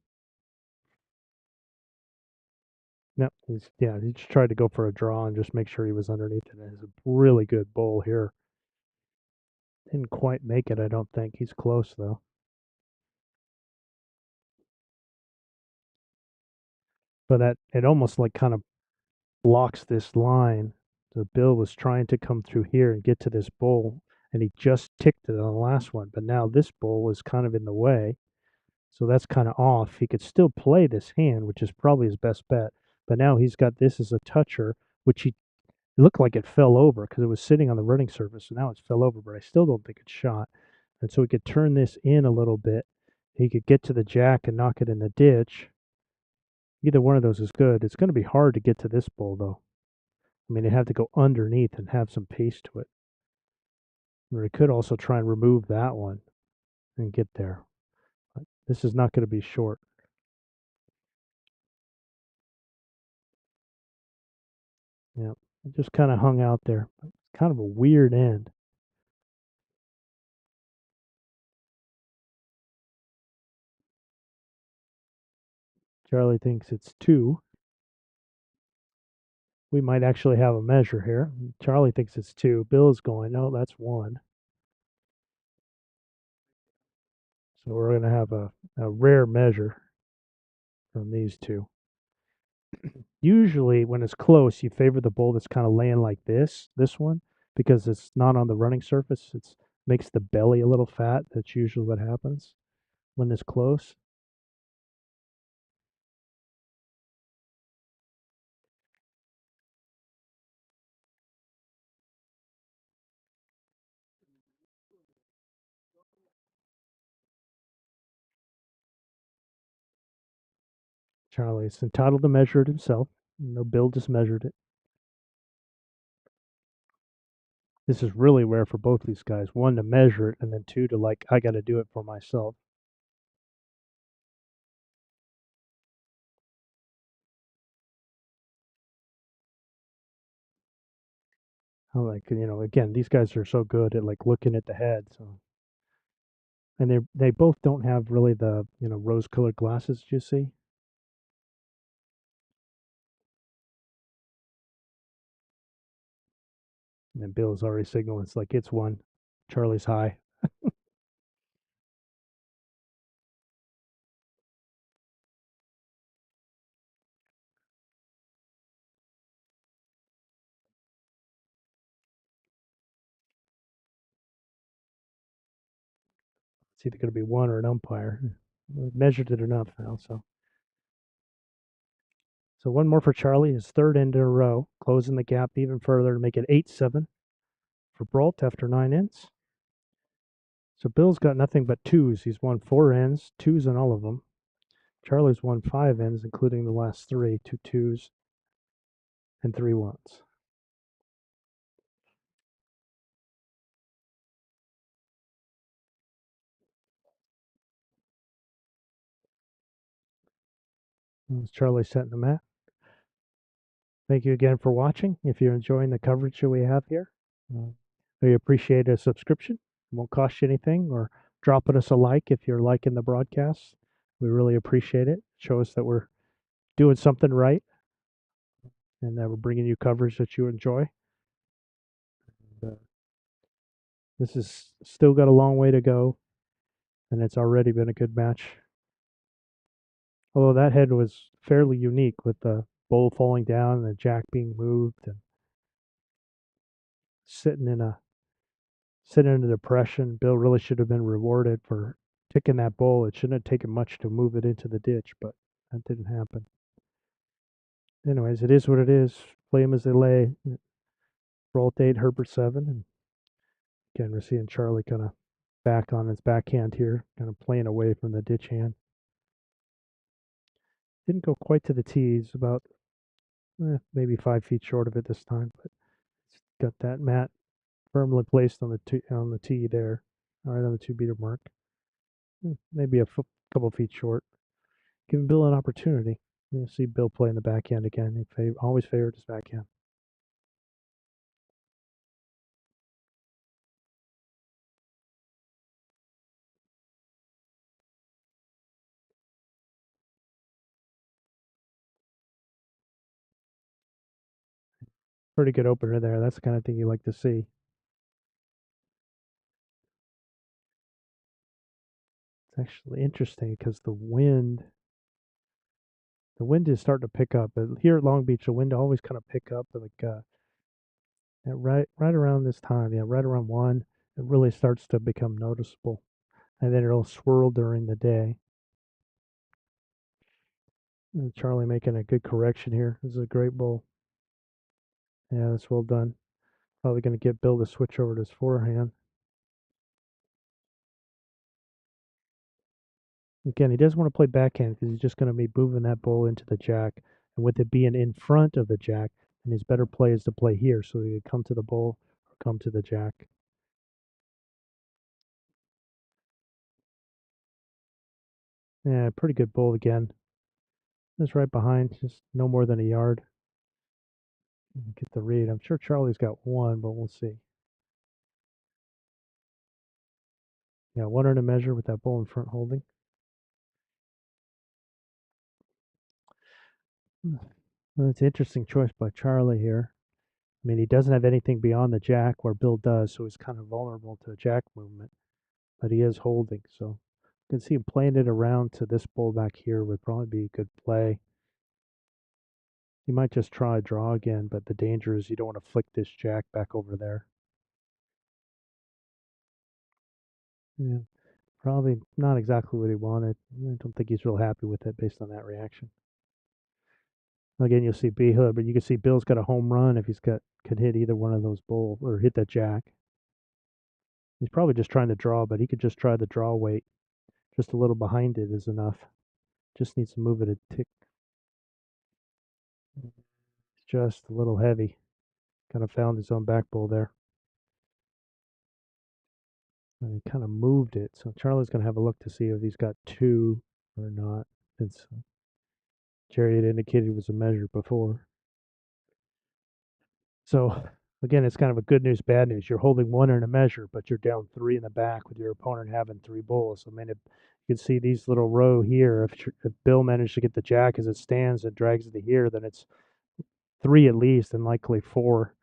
No, he just tried to go for a draw and just make sure he was underneath it. It's a really good bull here. Didn't quite make it, I don't think. He's close though. But that it almost like kind of blocks this line. So Bill was trying to come through here and get to this bull, and he just ticked it on the last one. But now this bull was kind of in the way, so that's kind of off. He could still play this hand, which is probably his best bet. But now he's got this as a toucher, which he it looked like it fell over because it was sitting on the running surface. So now it fell over, but I still don't think it's shot. And so he could turn this in a little bit. He could get to the jack and knock it in the ditch. Either one of those is good. It's going to be hard to get to this bull, though. I mean, you have to go underneath and have some pace to it. Or he could also try and remove that one and get there. But this is not going to be short. Yeah, it just kind of hung out there. It's kind of a weird end. Charlie thinks it's 2. We might actually have a measure here. Charlie thinks it's 2. Bill's going, no, that's 1. So we're going to have a rare measure from these two. Usually, when it's close, you favor the bull that's kind of laying like this one, because it's not on the running surface. It makes the belly a little fat. That's usually what happens when it's close. Charlie's entitled to measure it himself. No, Bill just measured it. This is really rare for both these guys. 1, to measure it, and then 2, to like, I got to do it for myself. I'm like, again, these guys are so good at like looking at the head. So, and they both don't have really the rose-colored glasses. You see, and then Bill's already signaling. It's like it's 1. Charlie's high. It's either going to be 1 or an umpire. We've measured it enough now, so 1 more for Charlie. His 3rd end in a row, closing the gap even further to make it 8-7 for Brault after 9 ends. So Bill's got nothing but 2s. He's won 4 ends, 2s in all of them. Charlie's won 5 ends, including the last 3, 2 2s and 3 1s. That's Charlie setting the mat. Thank you again for watching. If you're enjoying the coverage that we have here, we appreciate a subscription. It won't cost you anything, or dropping us a like if you're liking the broadcast. We really appreciate it. Show us that we're doing something right and that we're bringing you coverage that you enjoy. And, this has still got a long way to go, and it's already been a good match. Although that head was fairly unique with the bowl falling down and the jack being moved and sitting in a depression. Bill really should have been rewarded for ticking that bowl. It shouldn't have taken much to move it into the ditch, but that didn't happen. Anyways, it is what it is. Play them as they lay. Brault 8, Herbert 7. And again, we're seeing Charlie kind of back on his backhand here, kind of playing away from the ditch hand. Didn't go quite to the tees, about maybe 5 feet short of it this time, but it's got that mat firmly placed on the tee there, right on the 2 beater mark. Maybe a couple feet short. Giving Bill an opportunity. You see Bill playing the backhand again. He always favored his backhand. Pretty good opener there. That's the kind of thing you like to see. It's actually interesting because the wind is starting to pick up. But here at Long Beach, the wind always kind of pick up like right around this time. Yeah, right around 1, it really starts to become noticeable, and then it'll swirl during the day. And Charlie making a good correction here. This is a great bowl. Yeah, that's well done. Probably going to get Bill to switch over to his forehand. Again, he doesn't want to play backhand because he's just going to be moving that ball into the jack. And with it being in front of the jack, and his better play is to play here. So he could come to the ball or come to the jack. Yeah, pretty good ball again. It's right behind, just no more than a yard. Get the read. I'm sure Charlie's got one, but we'll see. Yeah, one in a measure with that ball in front holding. Well, it's an interesting choice by Charlie here. I mean, he doesn't have anything beyond the jack where Bill does, so he's kind of vulnerable to jack movement, but he is holding. So you can see him playing it around to this ball back here would probably be a good play. He might just try draw again, but the danger is you don't want to flick this jack back over there. Yeah, probably not exactly what he wanted. I don't think he's real happy with it based on that reaction. Again, you'll see B Hood, but you can see Bill's got a home run if he's got could hit either one of those bowls or hit that jack. He's probably just trying to draw, but he could just try the draw weight. Just a little behind it is enough. Just needs to move it a tick. It's just a little heavy. Kind of found his own back bowl there. And he kind of moved it. So Charlie's going to have a look to see if he's got two or not. Since Jerry had indicated it was a measure before. So again, it's kind of a good news, bad news. You're holding one in a measure, but you're down three in the back with your opponent having three bowls. I mean, you can see these little row here. If Bill managed to get the jack as it stands and drags it to here, then it's three at least and likely four.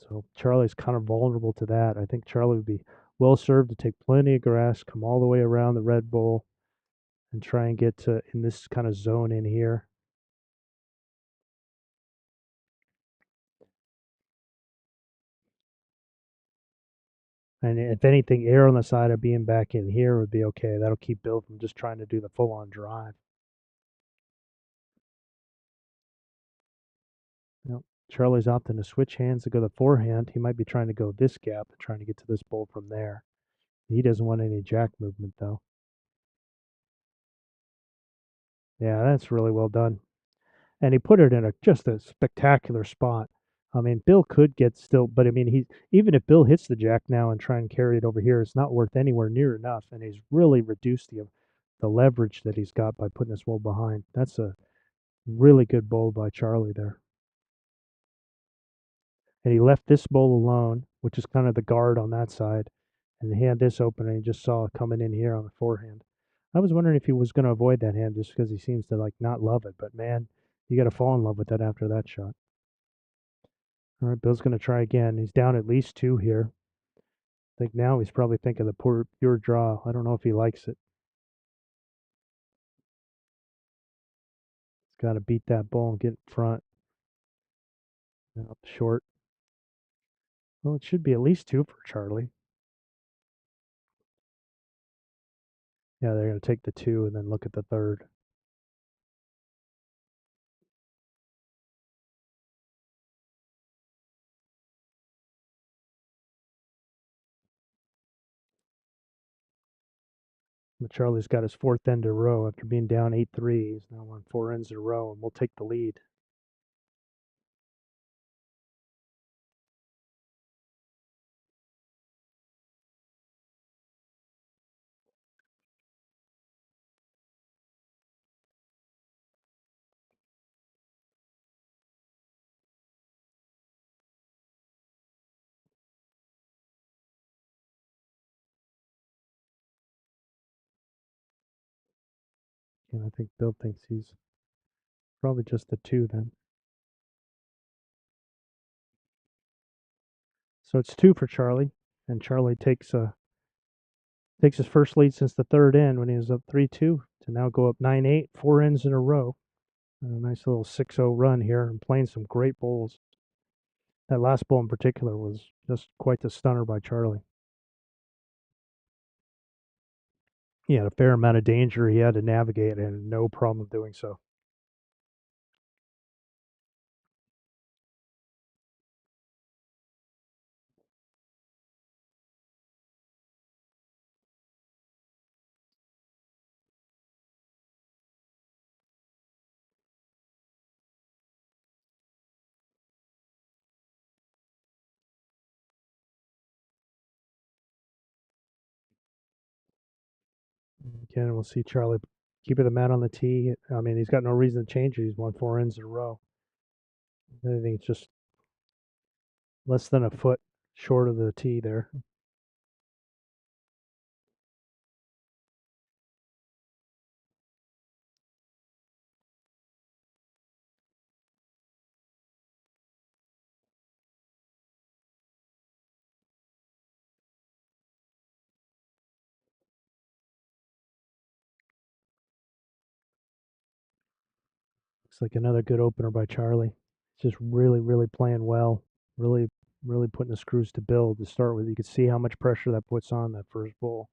So Charlie's kind of vulnerable to that. I think Charlie would be well served to take plenty of grass, come all the way around the red bowl, and try and get to in this kind of zone in here. And if anything, air on the side of being back in here would be okay. That'll keep Bill from just trying to do the full on drive. Yep. Charlie's opting to switch hands to go the forehand. He might be trying to go this gap and trying to get to this bowl from there. He doesn't want any jack movement though. Yeah, that's really well done. And he put it in just a spectacular spot. I mean, Bill could get still, but I mean, he even if Bill hits the jack now and try and carry it over here, it's not worth anywhere near enough. And he's really reduced the leverage that he's got by putting this bowl behind. That's a really good bowl by Charlie there. And he left this bowl alone, which is kind of the guard on that side, and he had this open, and he just saw it coming in here on the forehand. I was wondering if he was going to avoid that hand just because he seems to like not love it, but man, you got to fall in love with that after that shot. All right, Bill's going to try again. He's down at least two here. I think now he's probably thinking the pure draw. I don't know if he likes it. He's got to beat that ball and get in front. Up short. Well, it should be at least two for Charlie. Yeah, they're going to take the two and then look at the third. But Charlie's got his fourth end in a row after being down 8-3. He's now on four ends in a row, and we'll take the lead. And I think Bill thinks he's probably just a 2 then. So it's 2 for Charlie, and Charlie takes his first lead since the third end when he was up 3-2 to now go up 9-8, 4 ends in a row. A nice little 6-0 run here and playing some great bowls. That last bowl in particular was just quite the stunner by Charlie. He had a fair amount of danger he had to navigate and no problem doing so. Again, we'll see Charlie keeping the mat on the tee. I mean, he's got no reason to change it. He's won 4 ends in a row. I think it's just less than a foot short of the tee there. Looks like another good opener by Charlie. Just really, really playing well. Really, really putting the screws to Bill to start with. You could see how much pressure that puts on that first bowl.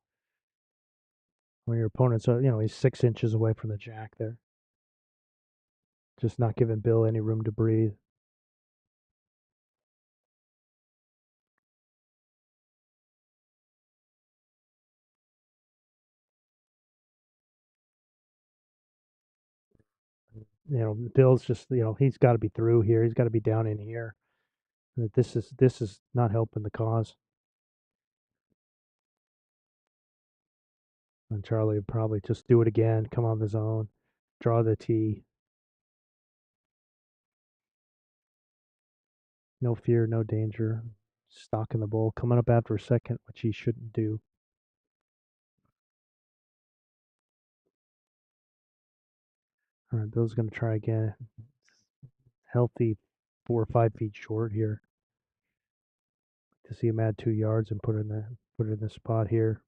When your opponent's, he's 6 inches away from the jack there. Just not giving Bill any room to breathe. Bill's just, he's got to be through here. He's got to be down in here. This is not helping the cause. And Charlie would probably just do it again, come on his own, draw the tee. No fear, no danger. Stalking the bowl, coming up after a second, which he shouldn't do. All right, Bill's going to try again. Healthy 4 or 5 feet short here. To see him add 2 yards and put it in the spot here.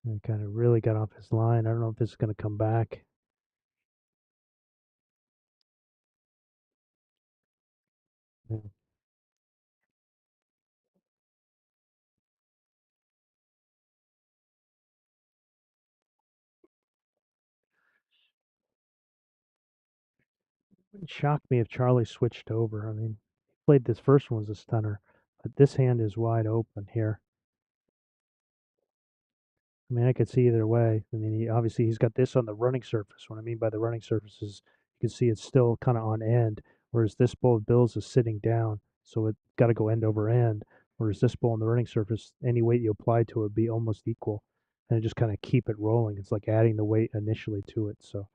And kind of really got off his line. I don't know if this is going to come back. Yeah. It wouldn't shock me if Charlie switched over. I mean, he played this first one as a stunner, but this hand is wide open here. I mean, I could see either way. I mean, he's got this on the running surface. What I mean by the running surface is you can see it's still kind of on end, whereas this bowl of Bills is sitting down, so it got to go end over end. Whereas this bowl on the running surface, any weight you apply to it would be almost equal, and it just kind of keep it rolling. It's like adding the weight initially to it. So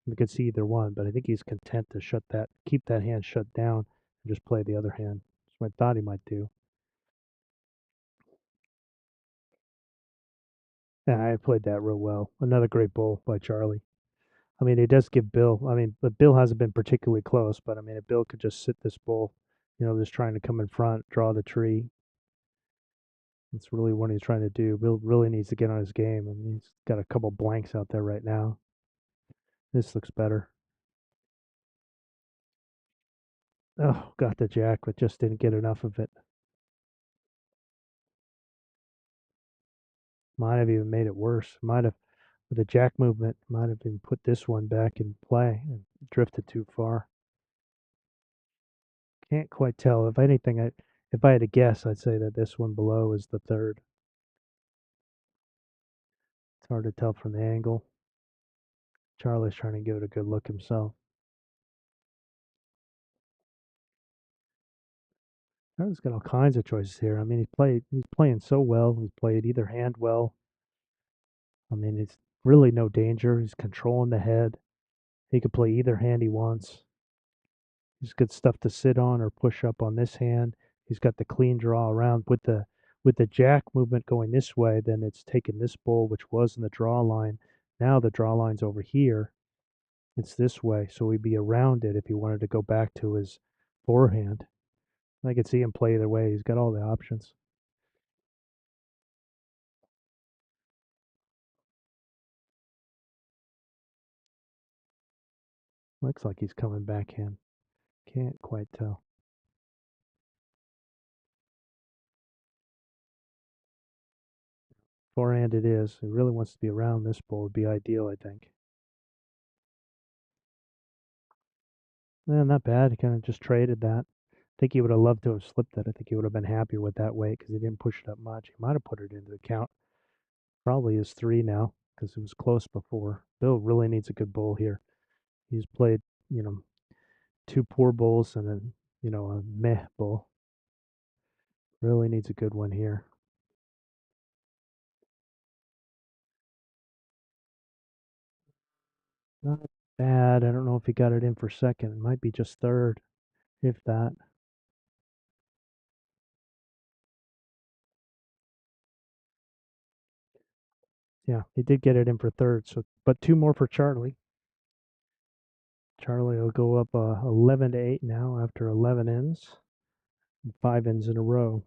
you could see either one, but I think he's content to keep that hand shut down, and just play the other hand. That's what I thought he might do. Yeah, I played that real well. Another great bowl by Charlie. I mean, it does give Bill. I mean, but Bill hasn't been particularly close. But I mean, if Bill could just sit this bull, just trying to come in front, draw the tree. That's really what he's trying to do. Bill really needs to get on his game. I mean, he's got a couple blanks out there right now. This looks better. Oh, got the jack, but just didn't get enough of it. Might have even made it worse. Might have, with the jack movement, might have even put this one back in play and drifted too far. Can't quite tell. If anything, if I had to guess, I'd say that this one below is the third. It's hard to tell from the angle. Charlie's trying to give it a good look himself. Charlie's got all kinds of choices here. I mean, he's playing so well. He's played either hand well. I mean, it's really no danger. He's controlling the head. He could play either hand he wants. He's good stuff to sit on or push up on this hand. He's got the clean draw around with with the jack movement going this way, then it's taken this bull, which was in the draw line. Now the draw line's over here. It's this way, so he'd be around it if he wanted to go back to his forehand. I could see him play either way. He's got all the options. Looks like he's coming backhand. Can't quite tell. Forehand it is. He really wants to be around this bull. Would be ideal, I think. Yeah, not bad. He kind of just traded that. I think he would have loved to have slipped it. I think he would have been happier with that weight because he didn't push it up much. He might have put it into the count. Probably is 3 now because it was close before. Bill really needs a good bull here. He's played, you know, 2 poor bulls and then, a meh bull. Really needs a good one here. Not bad. I don't know if he got it in for second. It might be just third, if that. Yeah, he did get it in for third. So, but 2 more for Charlie. Charlie will go up 11-8 now after 11 ends, 5 ends in a row.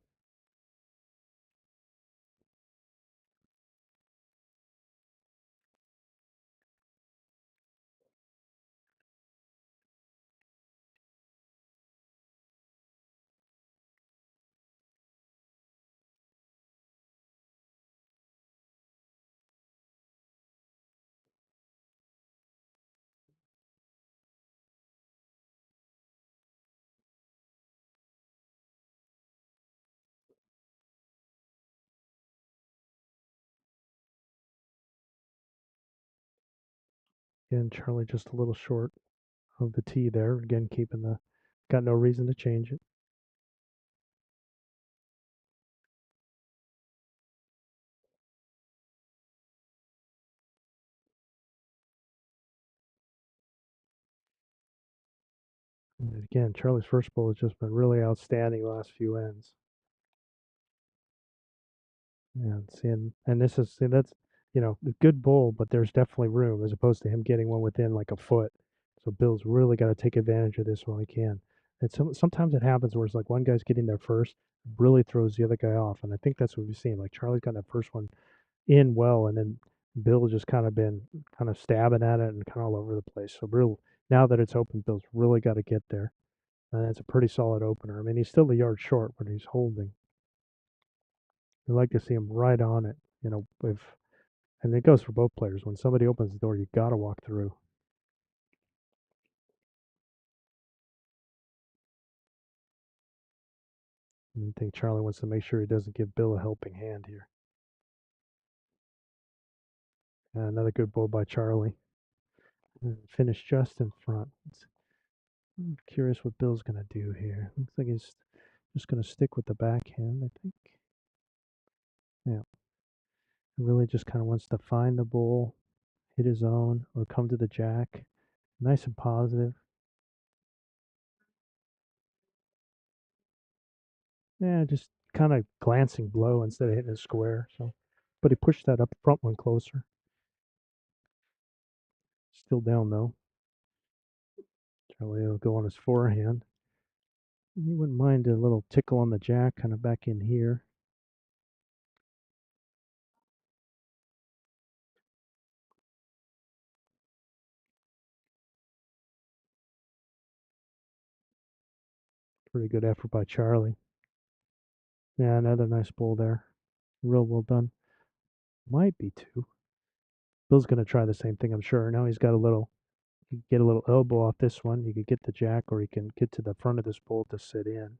Again, Charlie just a little short of the tee there. Again, got no reason to change it. And again, Charlie's first bowl has just been really outstanding the last few ends. Yeah, and this is that's a good bowl, but there's definitely room as opposed to him getting one within like a foot. So Bill's really got to take advantage of this while he can. And sometimes it happens where it's like one guy's getting there first, really throws the other guy off, and I think that's what we've seen. Like Charlie's got that first one in well, and then Bill just kind of been kind of stabbing at it and kind of all over the place. So real now that it's open, Bill's really got to get there, and it's a pretty solid opener. I mean, he's still a yard short, but he's holding. We like to see him right on it. If and it goes for both players. When somebody opens the door, you got to walk through. And I think Charlie wants to make sure he doesn't give Bill a helping hand here. And another good bull by Charlie. And finish just in front. I'm curious what Bill's going to do here. Looks like he's just going to stick with the backhand, I think. Yeah. Really just kind of wants to find the bull, hit his own, or come to the jack. Nice and positive. Yeah, just kind of glancing blow instead of hitting a square. So, but he pushed that up front one closer. Still down though. Charlie will go on his forehand. He wouldn't mind a little tickle on the jack, kind of back in here. Pretty good effort by Charlie. Yeah, another nice bull there. Real well done. Might be two. Bill's going to try the same thing, I'm sure. Now he's got he can get a little elbow off this one. He could get the jack, or he can get to the front of this bull to sit in.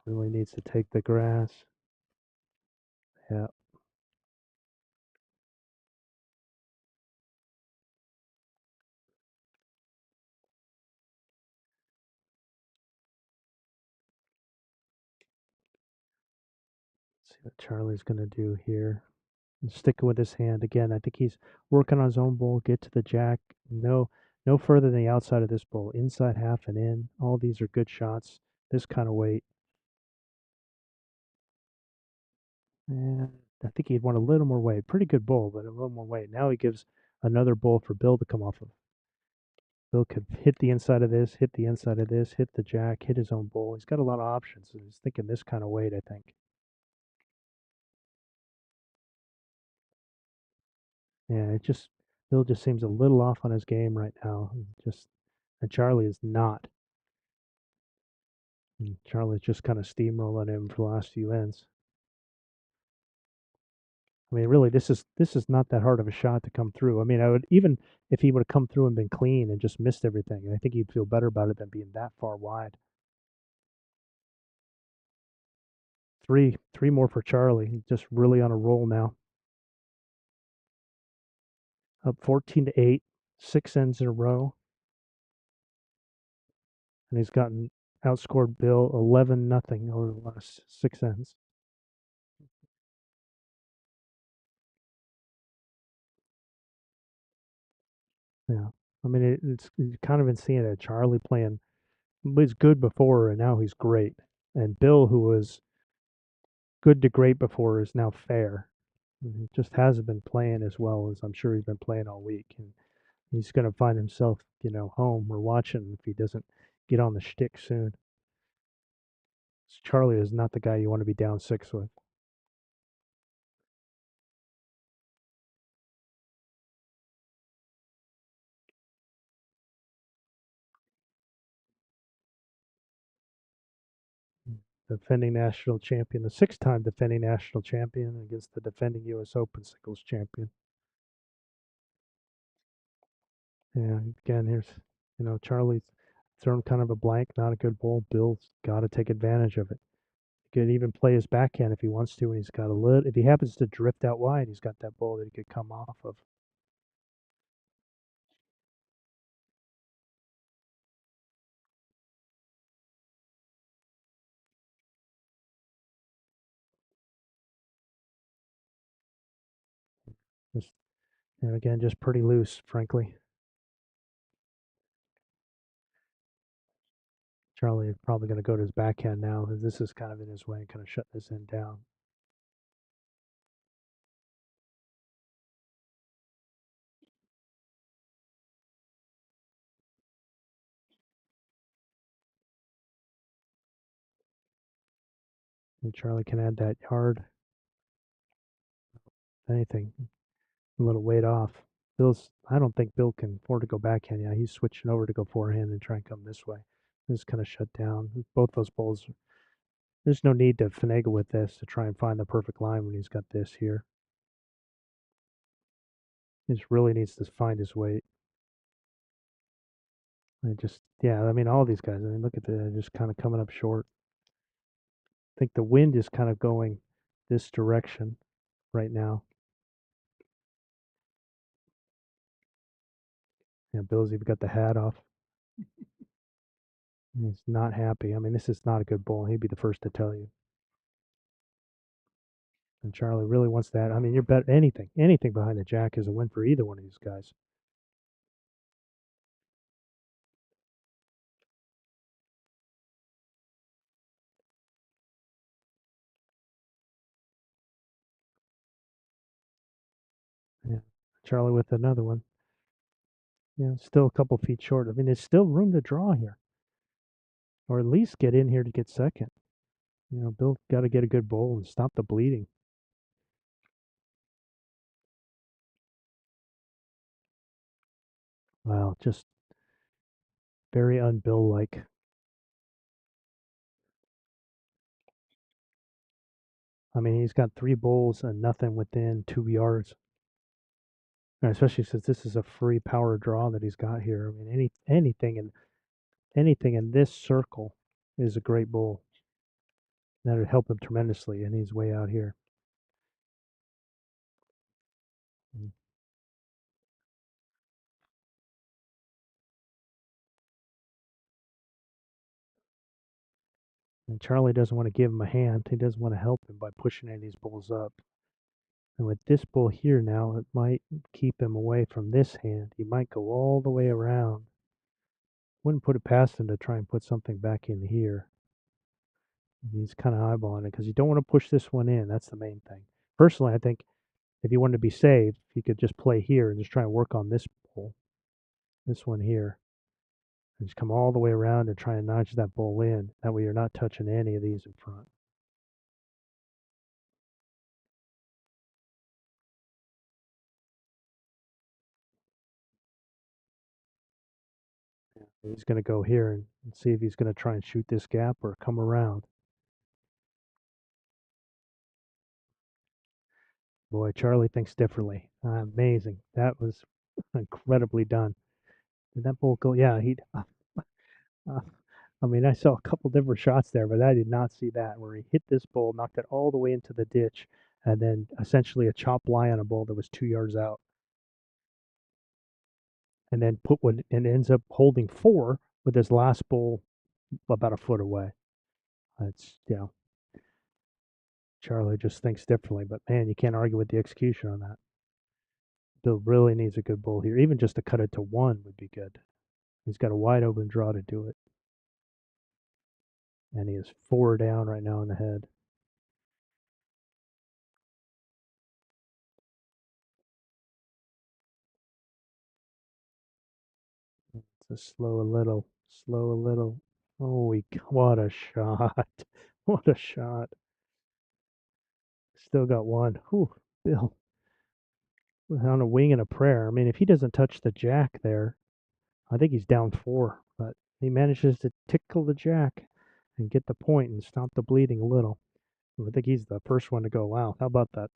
Really needs to take the grass. Yeah. Let's see what Charlie's going to do here. And sticking with his hand again. I think he's working on his own bull. Get to the jack. No, No further than the outside of this bull. Inside half and in. All these are good shots. This kind of weight. And I think he'd want a little more weight. Pretty good bull, but a little more weight. Now he gives another bull for Bill to come off of. Bill could hit the inside of this, hit the inside of this, hit the jack, hit his own bull. He's got a lot of options. He's thinking this kind of weight, I think. Yeah, Bill just seems a little off on his game right now. And Charlie is not. And Charlie's just kind of steamrolling him for the last few ends. I mean, really, this is not that hard of a shot to come through. I mean, I would even if he would have come through and been clean and just missed everything, I think he'd feel better about it than being that far wide. Three more for Charlie. He's just really on a roll now. Up 14-8, 6 ends in a row, and he's gotten outscored Bill 11-0 over the last 6 ends. Yeah, I mean, it's you've kind of been seeing it. Charlie playing was good before, and now he's great. And Bill, who was good to great before, is now fair. He just hasn't been playing as well as I'm sure he's been playing all week, and he's going to find himself, home or watching if he doesn't get on the shtick soon. Charlie is not the guy you want to be down six with. Defending national champion, the six-time defending national champion against the defending U.S. Open singles champion. Yeah, again, Charlie's thrown kind of a blank, not a good ball. Bill's got to take advantage of it. He could even play his backhand if he wants to, and he's got a little. If he happens to drift out wide, he's got that ball that he could come off of. Just, again, just pretty loose, frankly. Charlie is probably going to go to his backhand now. This is kind of in his way, kind of shut this end down. And Charlie can add that yard, anything, a little weight off. I don't think Bill can afford to go backhand. Yeah, he's switching over to go forehand and try and come this way. This is kind of shut down. Both those balls. There's no need to finagle with this to try and find the perfect line when he's got this here. He just really needs to find his weight. Yeah, I mean, all these guys, I mean, look at the just kind of coming up short. I think the wind is kind of going this direction right now. Yeah, Bill's even got the hat off. He's not happy. I mean, this is not a good ball. He'd be the first to tell you. And Charlie really wants that. I mean, you're bet anything behind the jack is a win for either one of these guys. Yeah, Charlie with another one. Yeah, still a couple feet short. I mean, there's still room to draw here, or at least get in here to get second. Bill got to get a good bowl and stop the bleeding. Wow, just very un-Bill like. I mean, he's got three bowls and nothing within 2 yards. And especially since this is a free power draw that he's got here. I mean, anything in this circle is a great bowl. That would help him tremendously, and he's way out here. Mm. And Charlie doesn't want to give him a hand. He doesn't want to help him by pushing any of these bulls up. And with this bull here now, it might keep him away from this hand. He might go all the way around. Wouldn't put it past him to try and put something back in here. He's kind of eyeballing it because you don't want to push this one in. That's the main thing. Personally, I think if you wanted to be safe, you could just play here and just try and work on this bull, this one here. And just come all the way around and try and notch that bull in. That way you're not touching any of these in front. He's going to go here and see if he's going to try and shoot this gap or come around. Boy, Charlie thinks differently. Amazing. That was incredibly done. Did that bull go? Yeah, he. Uh, I mean, I saw a couple different shots there, but I did not see that where he hit this bull, knocked it all the way into the ditch, and then essentially a chop lie on a bull that was 2 yards out, and then put one and ends up holding four with his last bull about a foot away. It's Charlie just thinks differently, but man, you can't argue with the execution on that. Bill really needs a good bull here. Even just to cut it to one would be good. He's got a wide open draw to do it. And he is four down right now in the head. It's a slow a little, slow a little. Oh, what a shot. What a shot. Still got one. Whew, Bill. On a wing and a prayer. I mean, if he doesn't touch the jack there, I think he's down four. But he manages to tickle the jack and get the point and stop the bleeding a little. I think he's the first one to go, wow, how about that?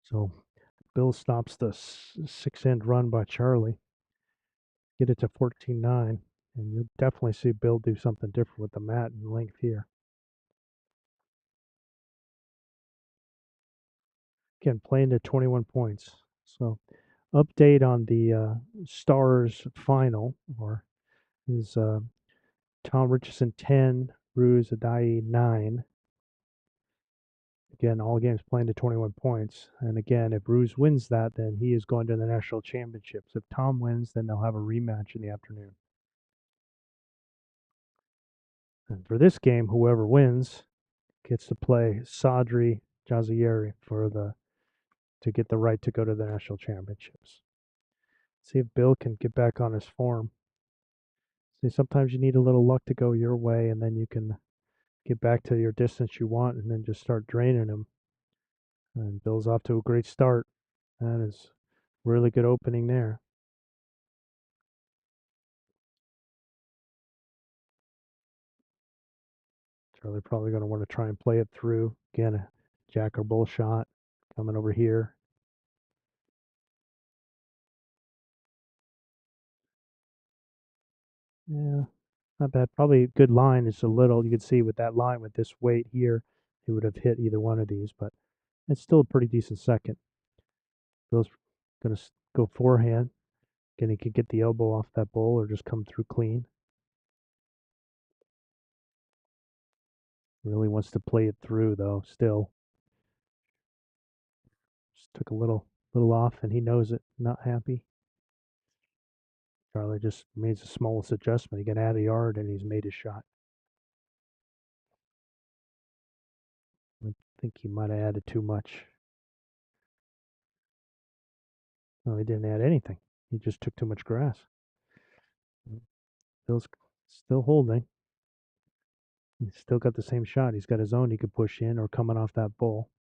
So Bill stops the six-end run by Charlie, get it to 14-9, and you'll definitely see Bill do something different with the mat and length here. Again, playing to 21 points. So update on the Stars final, or is Tom Richardson 10, Ruse Adai 9. Again, all games playing to 21 points. And again, if Ruse wins that, then he is going to the national championships. If Tom wins, then they'll have a rematch in the afternoon. And for this game, whoever wins gets to play Sadri Jazieri to get the right to go to the national championships. See if Bill can get back on his form. See, sometimes you need a little luck to go your way, and then you can get back to your distance you want, and then just start draining him. And Bill's off to a great start. That is really good opening there. Charlie probably going to want to try and play it through. Again, a jack or bull shot coming over here. Yeah, not bad. Probably a good line. It's a little, you can see with that line, with this weight here, he would have hit either one of these, but it's still a pretty decent second. Bill's going to go forehand. Again, he could get the elbow off that bull or just come through clean. Really wants to play it through, though, still. Just took a little off, and he knows it. Not happy. Charlie just made the smallest adjustment. He can add a yard, and he's made his shot. I think he might have added too much. No, he didn't add anything. He just took too much grass. Bill's still holding. He's still got the same shot. He's got his own he could push in or coming off that bull.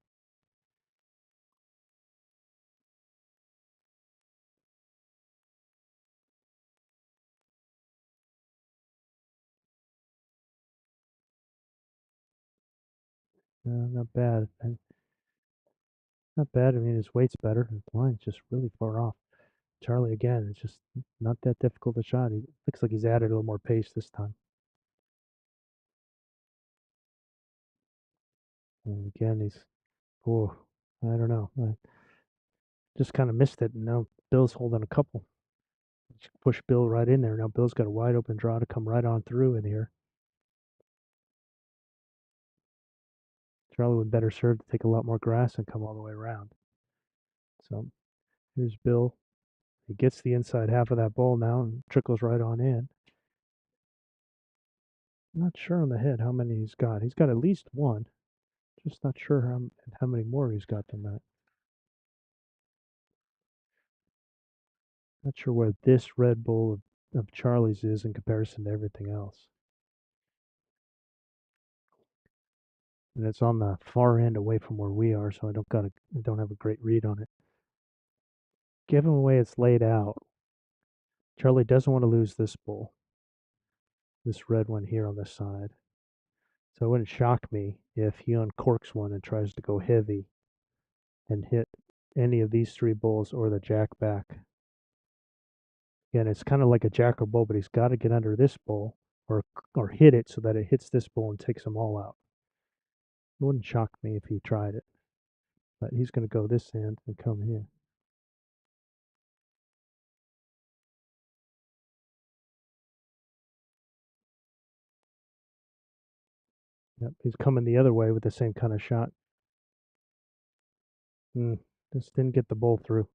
Not bad. Not bad. I mean, his weight's better. His line's just really far off. Charlie, again, it's just not that difficult a shot. He looks like he's added a little more pace this time. And again, oh, I don't know. I just kind of missed it. And now Bill's holding a couple. Push Bill right in there. Now Bill's got a wide open draw to come right on through in here. Charlie would better serve to take a lot more grass and come all the way around. So here's Bill. He gets the inside half of that bowl now and trickles right on in. Not sure on the head how many he's got. He's got at least one. Just not sure how many more he's got than that. Not sure where this red bowl of Charlie's is in comparison to everything else. And it's on the far end away from where we are, so I don't have a great read on it. Given the way it's laid out, Charlie doesn't want to lose this bowl. This red one here on this side. So it wouldn't shock me if he uncorks one and tries to go heavy and hit any of these three bowls or the jack back. Again, it's kind of like a jack or bull, but he's got to get under this bowl or hit it so that it hits this bowl and takes them all out. It wouldn't shock me if he tried it, but he's going to go this end and come here. Yep, he's coming the other way with the same kind of shot. Just didn't get the bowl through.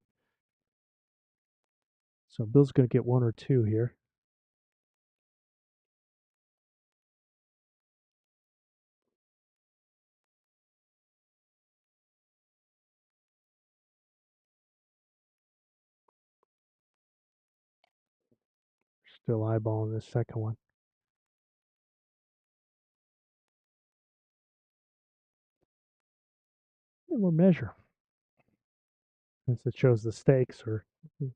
So Bill's going to get one or two here. Still eyeballing this second one. And we'll measure. Since it shows the stakes or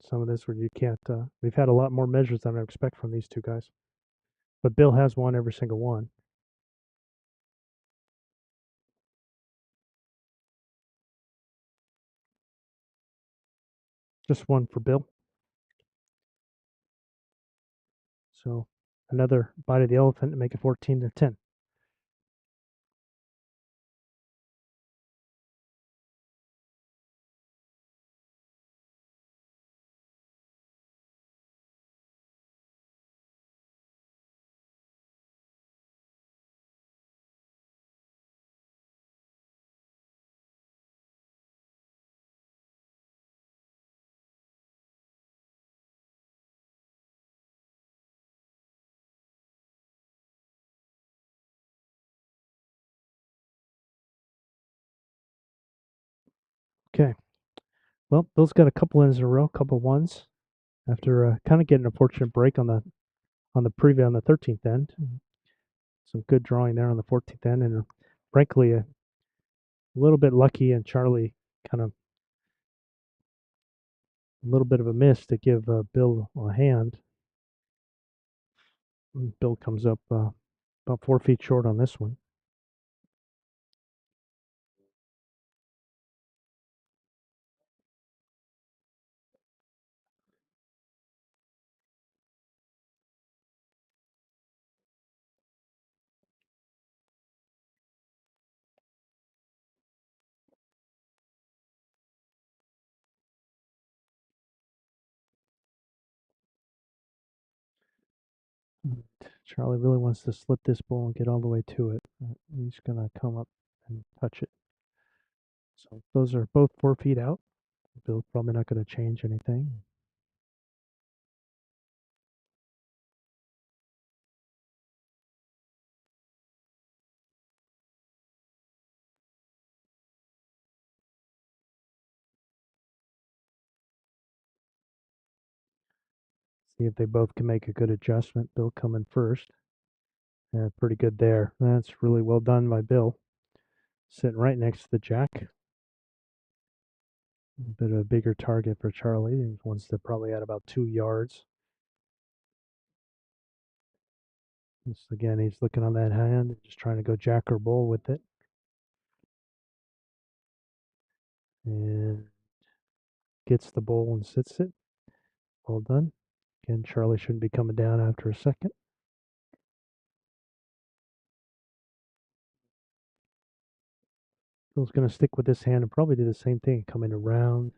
some of this where you can't. We've had a lot more measures than I expect from these two guys. But Bill has won every single one. Just one for Bill. So another bite of the elephant to make it 14-10. Okay. Well, Bill's got a couple ends in a row, a couple ones after kind of getting a fortunate break on the preview on the 13th end. Some good drawing there on the 14th end, and frankly, a little bit lucky, and Charlie kind of a little bit of a miss to give Bill a hand. And Bill comes up about 4 feet short on this one. Charlie really wants to slip this ball and get all the way to it. He's going to come up and touch it. So those are both 4 feet out. Bill's probably not going to change anything. See if they both can make a good adjustment. Bill coming first. Yeah, pretty good there. That's really well done by Bill. Sitting right next to the jack. A bit of a bigger target for Charlie. He wants to probably at about 2 yards. Again, he's looking on that hand, just trying to go jack or bull with it. And gets the bull and sits it. Well done. Again, Charlie shouldn't be coming down after a second. Bill's going to stick with this hand and probably do the same thing, coming around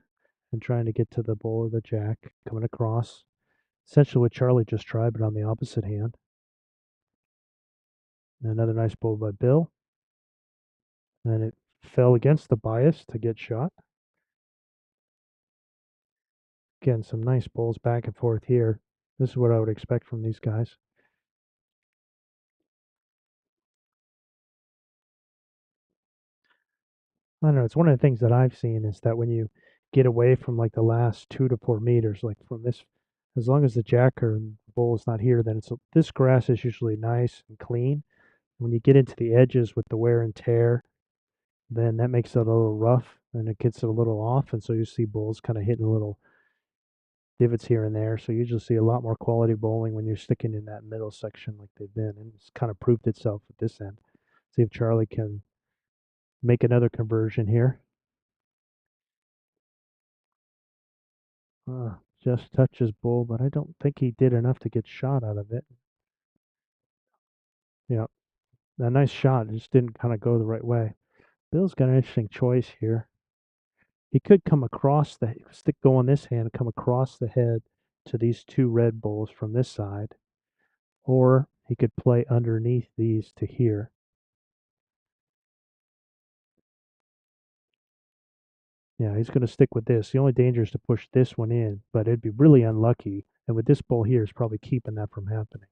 and trying to get to the bull or the jack, coming across. Essentially what Charlie just tried, but on the opposite hand. And another nice bull by Bill. and it fell against the bias to get shot. Again, some nice bowls back and forth here. This is what I would expect from these guys. I don't know, it's one of the things that I've seen is that when you get away from like the last 2 to 4 meters, like from this, as long as the jacker and bull is not here, then this grass is usually nice and clean. When you get into the edges with the wear and tear, then that makes it a little rough and it gets it a little off. And so you see bulls kind of hitting little divots here and there. So you usually see a lot more quality bowling when you're sticking in that middle section like they've been. And it's kind of proved itself at this end. See if Charlie can make another conversion here. Just touches bull, but I don't think he did enough to get shot out of it. Yeah, a nice shot. It just didn't kind of go the right way. Bill's got an interesting choice here. He could come across the stick, go on this hand, come across the head to these two red bulls from this side, or he could play underneath these to here. Yeah, he's going to stick with this. The only danger is to push this one in, but it'd be really unlucky. And with this bull here, it's probably keeping that from happening.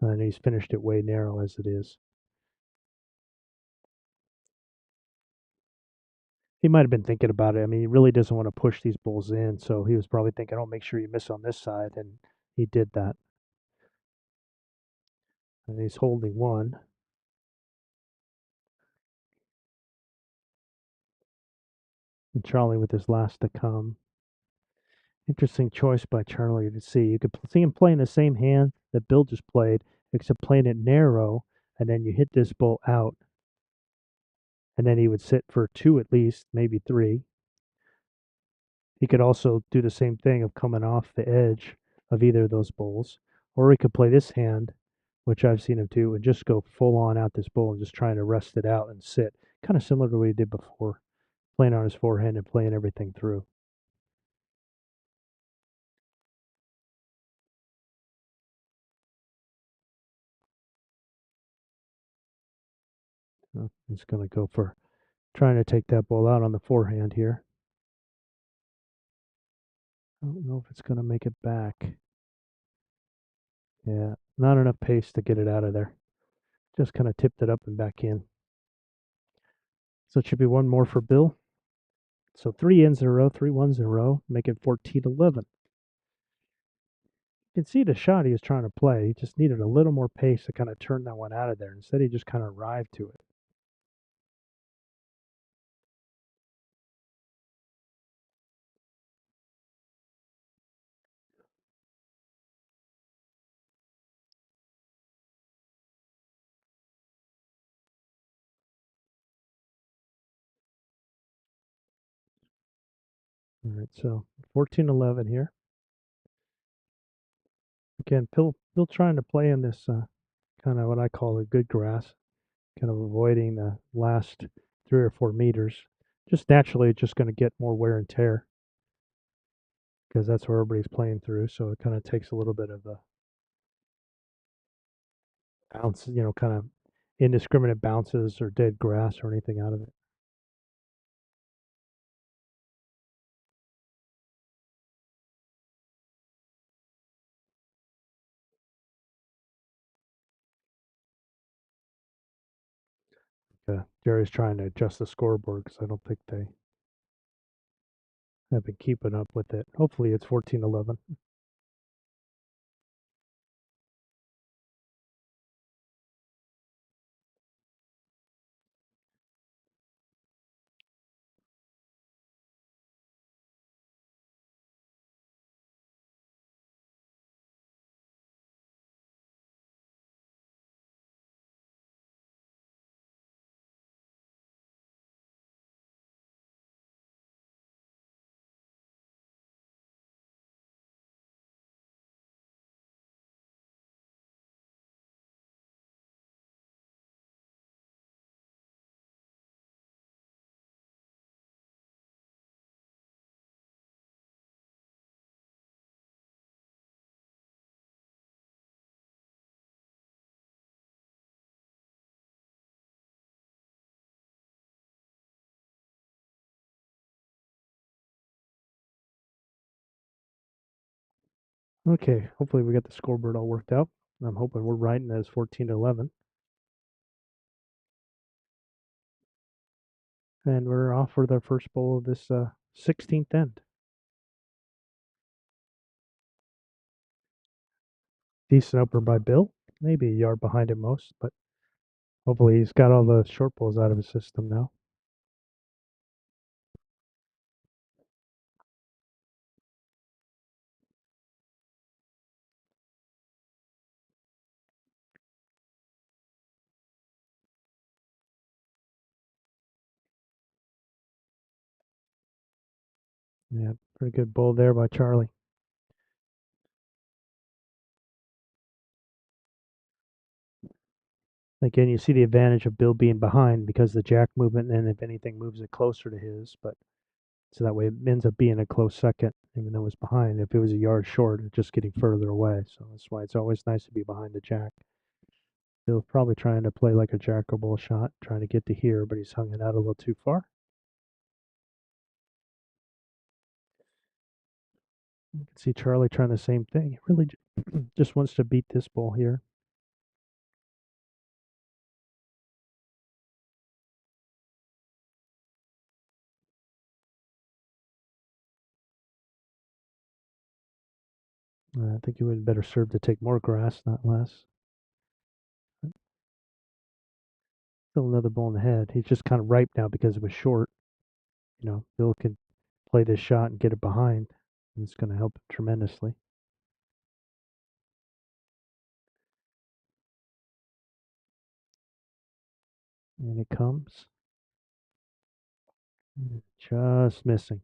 And he's finished it way narrow as it is. He might have been thinking about it. I mean, he really doesn't want to push these bulls in, so he was probably thinking, "Oh, make sure you miss on this side," and he did that. And he's holding one. And Charlie with his last to come. Interesting choice by Charlie to see. You could see him playing the same hand that Bill just played, except playing it narrow, and then you hit this bull out, and then he would sit for two at least, maybe three. He could also do the same thing of coming off the edge of either of those bowls, or he could play this hand, which I've seen him do, and just go full on out this bowl and just trying to rest it out and sit, kind of similar to what he did before, playing on his forehand and playing everything through. So he's going to go for trying to take that ball out on the forehand here. I don't know if it's going to make it back. Yeah, not enough pace to get it out of there. Just kind of tipped it up and back in. So it should be one more for Bill. So 3 ends in a row, 3 ones in a row, make it 14-11. You can see the shot he was trying to play. He just needed a little more pace to kind of turn that one out of there. Instead, he just kind of arrived to it. All right, so 14-11 here. Again, Bill trying to play in this kind of what I call a good grass, kind of avoiding the last 3 or 4 meters. Just naturally, it's just going to get more wear and tear because that's where everybody's playing through. So it kind of takes a little bit of a bounce, kind of indiscriminate bounces or dead grass or anything out of it. Jerry's trying to adjust the scoreboard because I don't think they have been keeping up with it. Hopefully, it's 14-11. Okay, hopefully we got the scoreboard all worked out. I'm hoping we're right and that it's 14-11. And we're off for the first bowl of this 16th end. Decent opener by Bill. Maybe a yard behind at most, but hopefully he's got all the short balls out of his system now. Yeah, pretty good bowl there by Charlie. Again, you see the advantage of Bill being behind because the jack movement, and if anything moves it closer to his, but so that way it ends up being a close second, even though it's behind. If it was a yard short, it's just getting further away. So that's why it's always nice to be behind the jack. Bill's probably trying to play like a jack or bull shot, trying to get to here, but he's hung it out a little too far. You can see Charlie trying the same thing. He really just wants to beat this bull here. I think he would better serve to take more grass, not less. Still another bull in the head. He's just kind of ripe now because it was short. You know, Bill can play this shot and get it behind. And it's going to help him tremendously. And it comes. Just missing.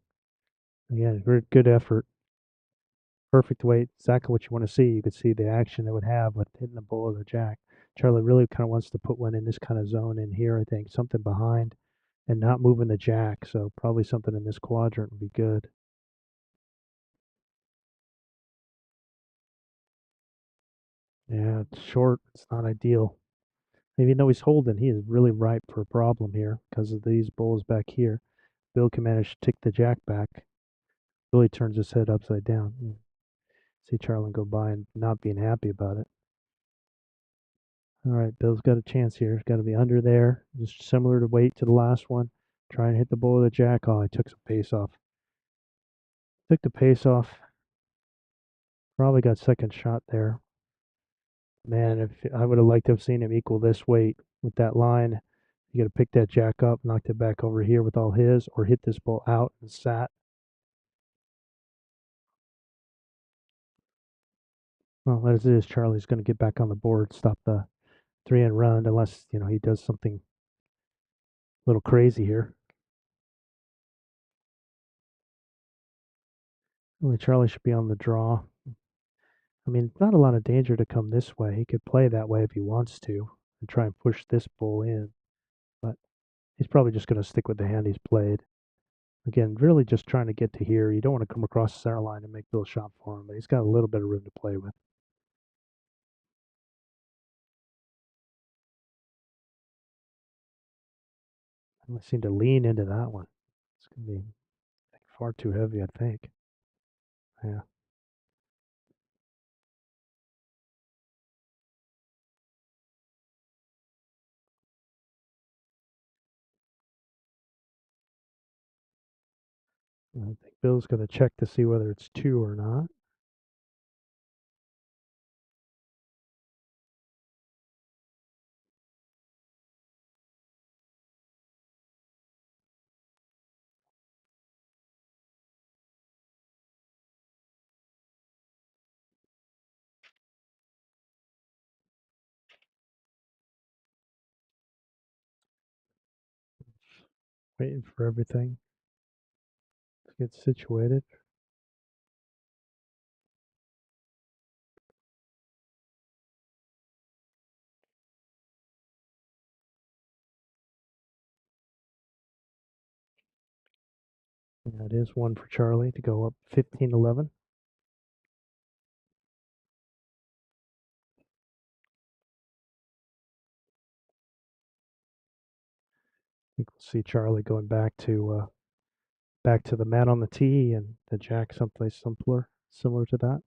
Again, very good effort. Perfect weight. Exactly what you want to see. You could see the action it would have with hitting the bull or the jack. Charlie really kind of wants to put one in this kind of zone in here, I think. Something behind and not moving the jack. So probably something in this quadrant would be good. Yeah, it's short. It's not ideal. Even though he's holding, he is really ripe for a problem here because of these bulls back here. Bill can manage to take the jack back. Billy turns his head upside down. See Charlie go by and not being happy about it. All right, Bill's got a chance here. He's got to be under there, just similar to weight to the last one. Try and hit the bull with a jack. Oh, I took some pace off. Took the pace off. Probably got second shot there. Man, if I would have liked to have seen him equal this weight with that line. You got to pick that jack up, knocked it back over here with all his, or hit this bull out and sat. Well, as it is, Charlie's going to get back on the board, stop the 3-end run, unless he does something a little crazy here. Really, Charlie should be on the draw. I mean, not a lot of danger to come this way. He could play that way if he wants to and try and push this bull in, but he's probably just going to stick with the hand he's played. Again, really just trying to get to here. You don't want to come across the center line and make Bill shot for him, but he's got a little bit of room to play with. I seem to lean into that one. It's going to be far too heavy, I think. Yeah. I think Bill's going to check to see whether it's two or not. Waiting for everything to get situated. That is one for Charlie to go up 15-11. I think we'll see Charlie going back to the mat on the tee and the jack someplace similar to that.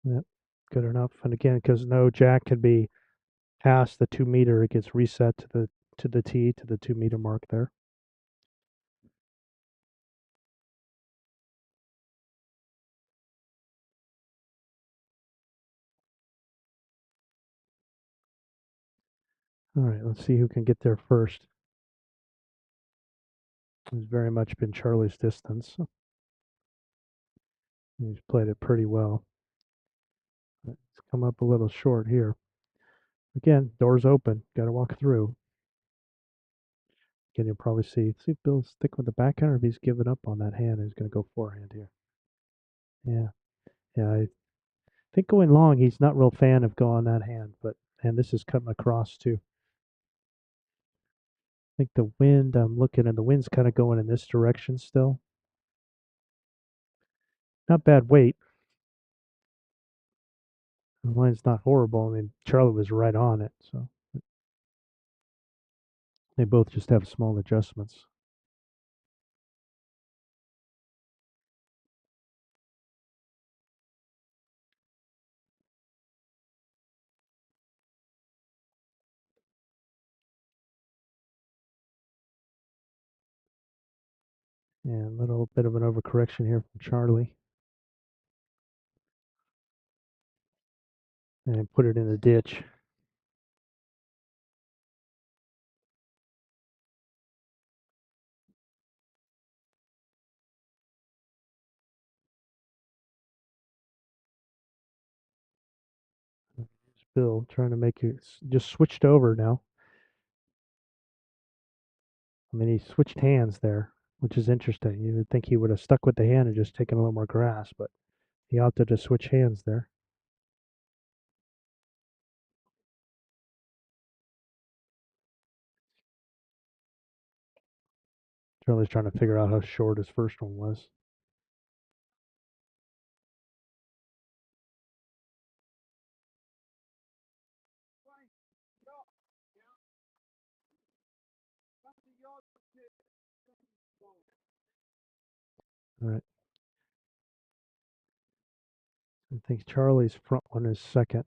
Yep, good enough. And again, because no jack can be past the 2 meter, it gets reset to the tee to the 2 meter mark there. All right, let's see who can get there first. It's very much been Charlie's distance. He's played it pretty well. It's come up a little short here. Again, doors open. Got to walk through. Again, you'll probably see if Bill's stick with the backhand or if he's given up on that hand. He's going to go forehand here. Yeah, yeah. I think going long, he's not real fan of going that hand, but and this is coming across too. I think the wind. I'm looking, and the wind's kind of going in this direction still. Not bad weight. The line's not horrible. I mean, Charlie was right on it, so they both just have small adjustments. And a little bit of an overcorrection here from Charlie. And put it in the ditch. Bill trying to make it just switched over now. I mean, he switched hands there, which is interesting. You would think he would have stuck with the hand and just taken a little more grass, but he opted to switch hands there. Charlie's trying to figure out how short his first one was. All right. I think Charlie's front one is second.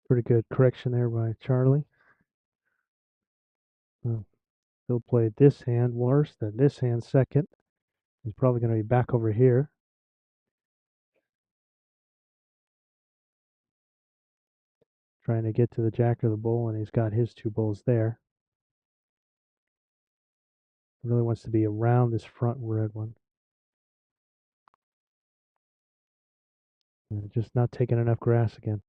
Pretty good correction there by Charlie. Bill played this hand worse, then this hand second. He's probably going to be back over here. Trying to get to the jack or the bull, and he's got his two bulls there. Really wants to be around this front red one. And just not taking enough grass again.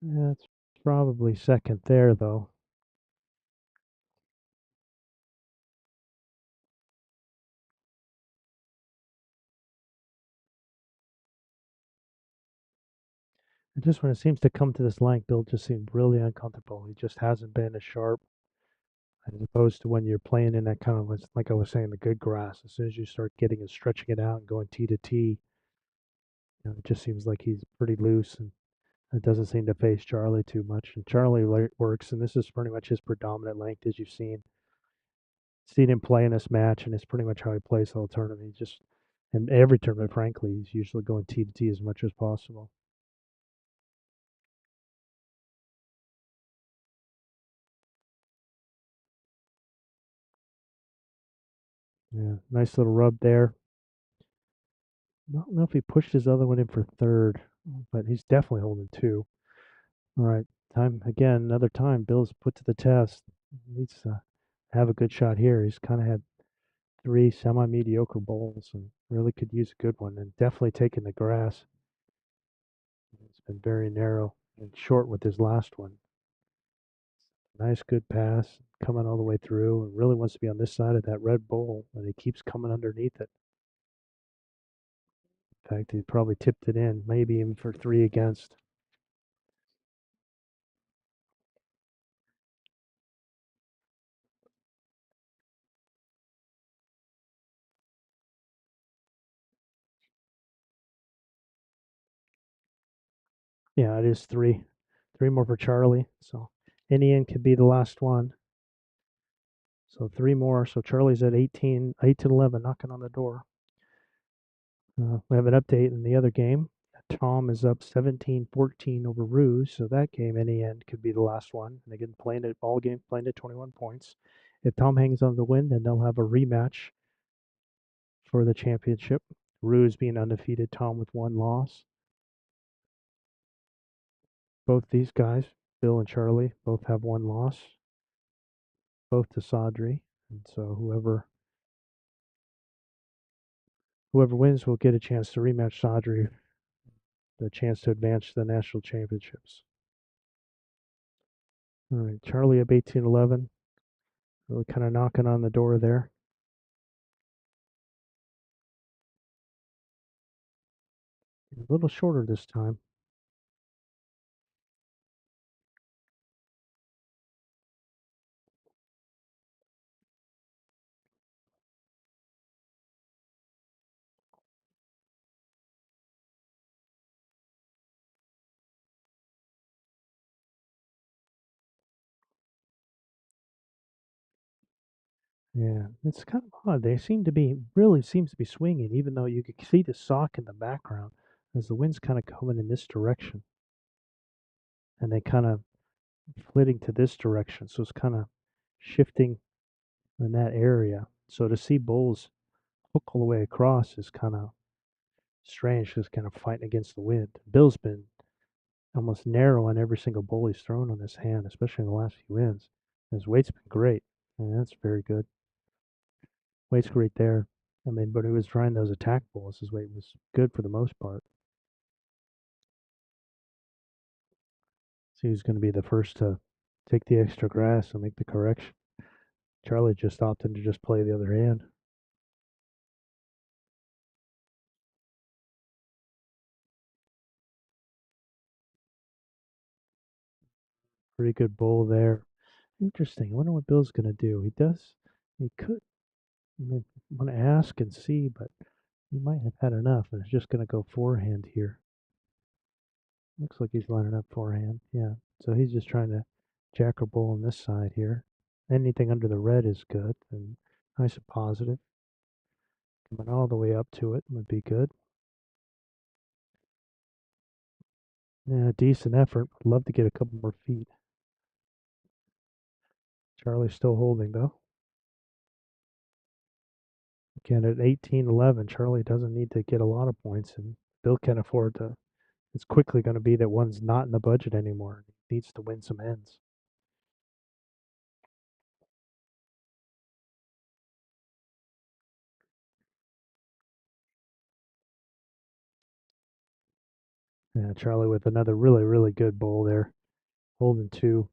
Yeah, it's probably second there, though. And just when it seems to come to this length, Bill just seemed really uncomfortable. He just hasn't been as sharp as opposed to when you're playing in that kind of, like I was saying, the good grass. As soon as you start getting and stretching it out and going tee to tee, it just seems like he's pretty loose and it doesn't seem to face Charlie too much. And Charlie works, and this is pretty much his predominant length, as you've seen him play in this match, and it's pretty much how he plays the whole tournament. He just, in every tournament, frankly, he's usually going tee to tee as much as possible. Yeah, nice little rub there. I don't know if he pushed his other one in for third, but he's definitely holding two. All right, time again, another time. Bill's put to the test. He needs to have a good shot here. He's kind of had three semi-mediocre bowls and really could use a good one. And definitely taking the grass. It's been very narrow and short with his last one. Nice, good pass coming all the way through. And really wants to be on this side of that red bowl, and he keeps coming underneath it. In fact, he probably tipped it in, maybe even for three against. Yeah, it is 3. 3 more for Charlie, so any end could be the last one. So 3 more, so Charlie's at 18, 18-11, knocking on the door. We have an update in the other game. Tom is up 17-14 over Ruse, so that game, any end, could be the last one. And again, playing it all game, playing at 21 points. If Tom hangs on the win, then they'll have a rematch for the championship. Ruse being undefeated, Tom with 1 loss. Both these guys, Bill and Charlie, both have 1 loss, both to Sadri. And so whoever wins will get a chance to rematch Sadri, the chance to advance to the national championships. All right, Charlie up 18-11. Really kind of knocking on the door there. A little shorter this time. Yeah, it's kind of odd. They seem to be really seems to be swinging, even though you could see the sock in the background as the wind's kind of coming in this direction, and they kind of flitting to this direction. So it's kind of shifting in that area. So to see bulls hook all the way across is kind of strange. Just kind of fighting against the wind. Bill's been almost narrow on every single bull he's thrown on this hand, especially in the last few ends. His weight's been great, and that's very good. Weight's great there. I mean, but he was trying those attack bulls. His weight was good for the most part. So he was going to be the first to take the extra grass and make the correction. Charlie just opted to just play the other hand. Pretty good bull there. Interesting. I wonder what Bill's going to do. He could want to ask and see, but he might have had enough and is just going to go forehand here. Looks like he's lining up forehand. Yeah. So he's just trying to jack or bull on this side here. Anything under the red is good and nice and positive. Coming all the way up to it would be good. Yeah, decent effort. Would love to get a couple more feet. Charlie's still holding though. Again, at 18-11, Charlie doesn't need to get a lot of points, and Bill can afford to. It's quickly going to be that one's not in the budget anymore. He needs to win some ends. Yeah, Charlie with another really, really good bowl there, holding 2.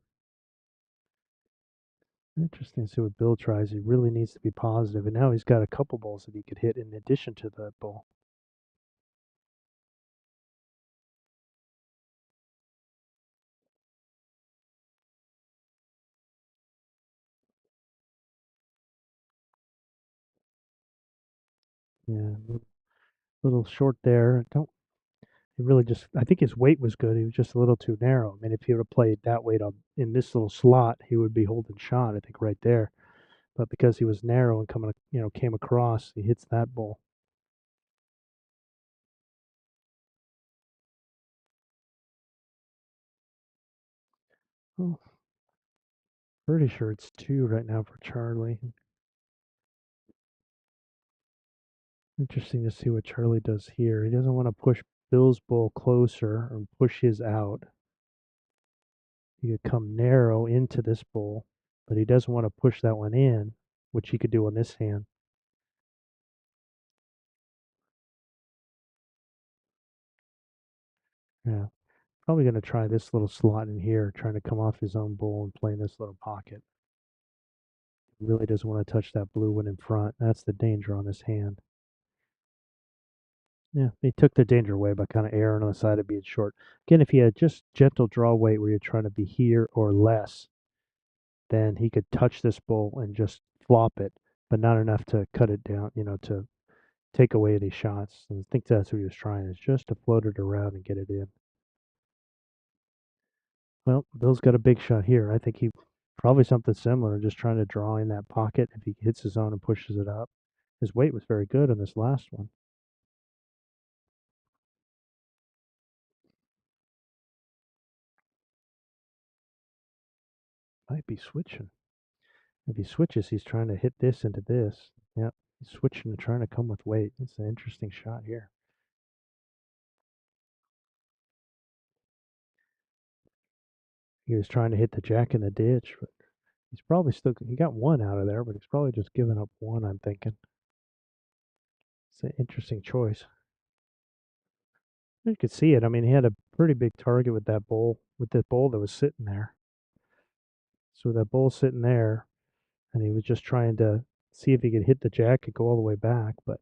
Interesting to see what Bill tries. He really needs to be positive, and now he's got a couple bowls that he could hit in addition to that bowl. Yeah, a little short there. Don't he really just? I think his weight was good. He was just a little too narrow. I mean, if he would have played that weight on in this little slot, he would be holding shot. I think right there. But because he was narrow and coming, came across, he hits that ball. Oh, pretty sure it's 2 right now for Charlie. Interesting to see what Charlie does here. He doesn't want to push Bill's ball closer or push his out. He could come narrow into this bowl, but he doesn't want to push that one in, which he could do on this hand. Yeah, probably going to try this little slot in here, trying to come off his own bowl and play in this little pocket. He really doesn't want to touch that blue one in front. That's the danger on this hand. Yeah, he took the danger away by kind of erring on the side of being short. Again, if he had just gentle draw weight where you're trying to be here or less, then he could touch this bull and just flop it, but not enough to cut it down, to take away any shots. And I think that's what he was trying, is just to float it around and get it in. Well, Bill's got a big shot here. I think he probably something similar, just trying to draw in that pocket if he hits his own and pushes it up. His weight was very good on this last one. Might be switching. If he switches, he's trying to hit this into this. Yep, he's switching and trying to come with weight. It's an interesting shot here. He was trying to hit the jack in the ditch, but he's probably still, he got one out of there, but he's probably just giving up one, I'm thinking. It's an interesting choice. You could see it. I mean, he had a pretty big target with that bowl, with the bowl that was sitting there. So with that bowl sitting there, and he was just trying to see if he could hit the jack and go all the way back, but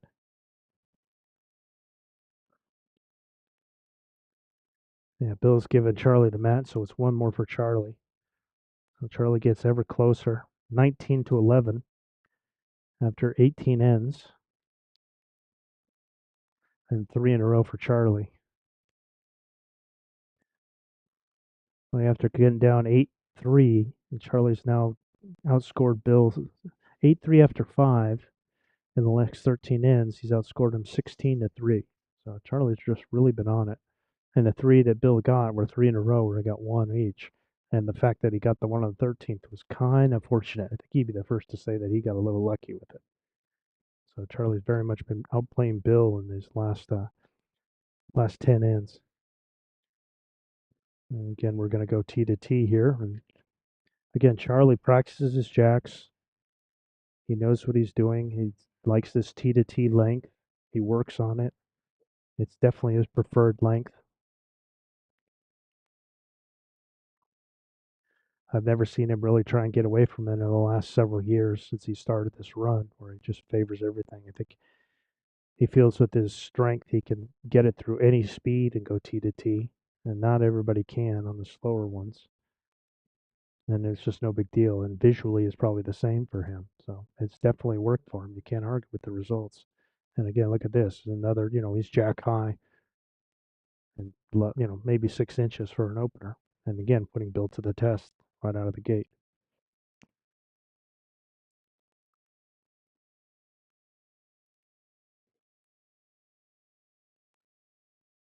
yeah, Bill's giving Charlie the mat, so it's one more for Charlie. So Charlie gets ever closer, 19-11 after 18 ends, and three in a row for Charlie. Only after getting down 8-3, and Charlie's now outscored Bill 8-3 after five. In the next 13 ends, he's outscored him 16-3. So Charlie's just really been on it. And the three that Bill got were three in a row where he got one each. And the fact that he got the one on the 13th was kind of fortunate. I think he'd be the first to say that he got a little lucky with it. So Charlie's very much been outplaying Bill in his last 10 ends. And again, we're going to go T to T here. And again, Charlie practices his jacks. He knows what he's doing. He likes this T to T length. He works on it. It's definitely his preferred length. I've never seen him really try and get away from it in the last several years since he started this run, where he just favors everything. I think he feels with his strength he can get it through any speed and go T to T, and not everybody can on the slower ones. And it's just no big deal. And visually is probably the same for him. So it's definitely worked for him. You can't argue with the results. And again, look at this. Another, he's jack high and, maybe 6 inches for an opener. And again, putting Bill to the test right out of the gate.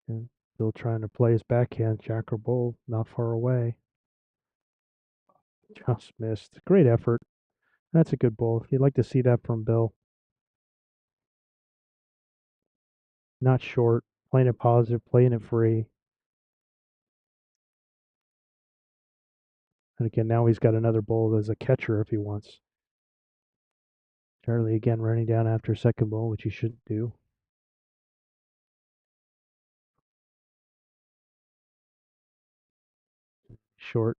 And Bill trying to play his backhand, jack or bull, not far away. Just missed. Great effort. That's a good ball. You'd like to see that from Bill. Not short, playing it positive, playing it free. And again, now he's got another ball as a catcher if he wants. Charlie again running down after second ball, which he shouldn't do. Short.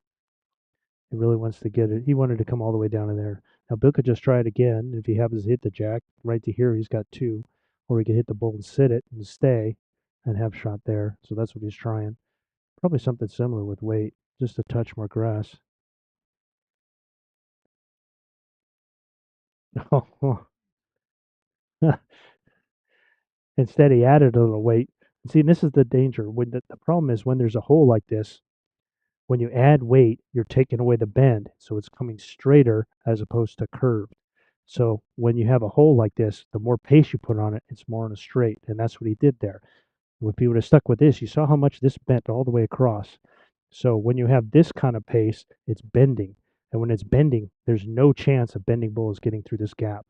He really wants to get it. He wanted to come all the way down in there. Now Bill could just try it again. If he happens to hit the jack right to here, he's got two. Or he could hit the bull and sit it and stay and have shot there. So that's what he's trying. Probably something similar with weight, just a touch more grass. Instead, he added a little weight. See, and this is the danger. When the problem is when there's a hole like this, when you add weight, you're taking away the bend, so it's coming straighter as opposed to curved. So when you have a hole like this, the more pace you put on it, it's more on a straight, and that's what he did there. If he would have stuck with this, you saw how much this bent all the way across. So when you have this kind of pace, it's bending. And when it's bending, there's no chance a bending bull is getting through this gap.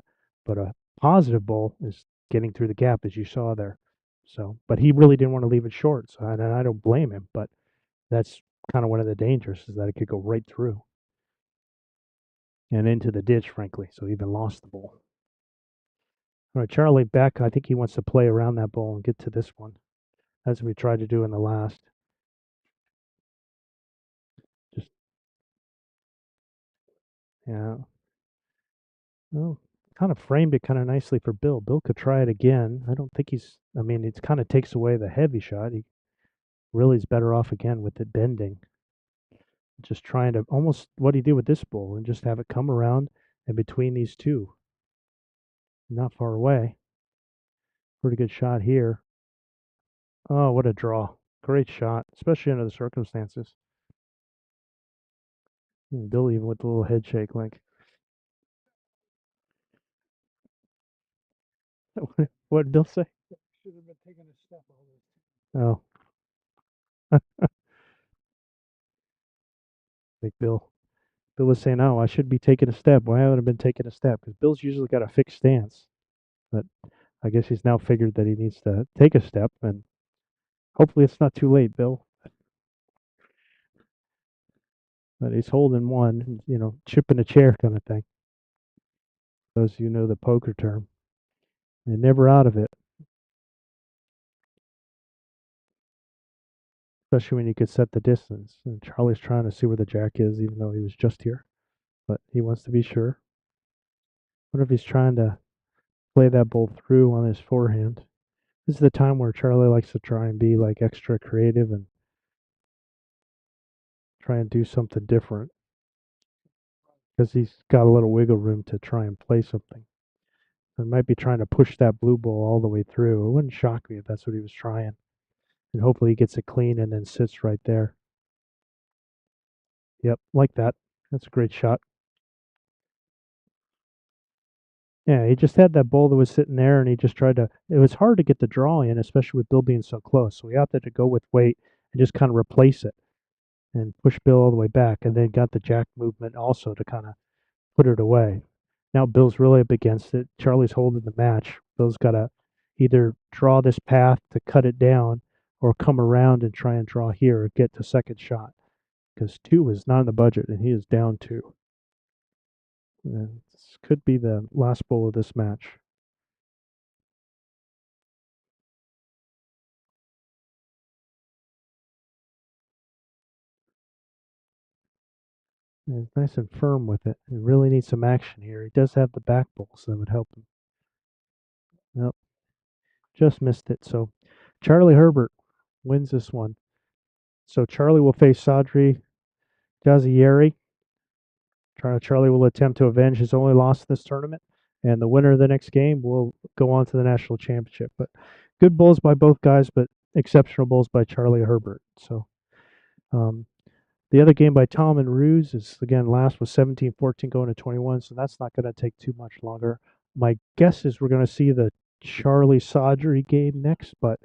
But a positive bull is getting through the gap, as you saw there. So, but he really didn't want to leave it short. So, and I don't blame him. But that's kind of one of the dangers is that it could go right through and into the ditch, frankly. So he even lost the bull. All right, Charlie back. I think he wants to play around that bull and get to this one. That's what we tried to do in the last. Just, yeah. Well, kind of framed it kind of nicely for Bill. Bill could try it again. I don't think I mean, it kind of takes away the heavy shot. He really is better off again with it bending. Just trying to almost what he did with this bull and just have it come around and between these two. Not far away. Pretty good shot here. Oh, what a draw. Great shot, especially under the circumstances. And Bill even with the little head shake, like, what did Bill say? Should have been taking a step over. Oh, like Bill. Bill was saying, "Oh, I should be taking a step. Why haven't I been taking a step?" Because Bill's usually got a fixed stance, but I guess he's now figured that he needs to take a step, and hopefully it's not too late, Bill. But he's holding one, chipping a chair kind of thing. Those of you know the poker term. They're never out of it, especially when you could set the distance. And Charlie's trying to see where the jack is, even though he was just here, but he wants to be sure. What if he's trying to play that ball through on his forehand? This is the time where Charlie likes to try and be like extra creative and try and do something different because he's got a little wiggle room to try and play something. He might be trying to push that blue ball all the way through. It wouldn't shock me if that's what he was trying. And hopefully he gets it clean and then sits right there. Yep, like that. That's a great shot. Yeah, he just had that ball that was sitting there, and he just tried to. It was hard to get the draw in, especially with Bill being so close. So he opted to go with weight and just kind of replace it and push Bill all the way back, and then got the jack movement also to kind of put it away. Now Bill's really up against it. Charlie's holding the match. Bill's got to either draw this path to cut it down or come around and try and draw here or get the second shot because two is not in the budget and he is down two. And this could be the last bowl of this match. And he's nice and firm with it. He really needs some action here. He does have the back bowl, so that would help him. Nope, just missed it. So Charlie Herbert wins this one. So Charlie will face Sadri Jazieri. Charlie will attempt to avenge his only loss in this tournament, and the winner of the next game will go on to the national championship. But good bowls by both guys, but exceptional bowls by Charlie Herbert. So um, the other game by Tom and Ruse is again last was 17-14 going to 21, so that's not going to take too much longer. My guess is we're going to see the Charlie Sadri game next, but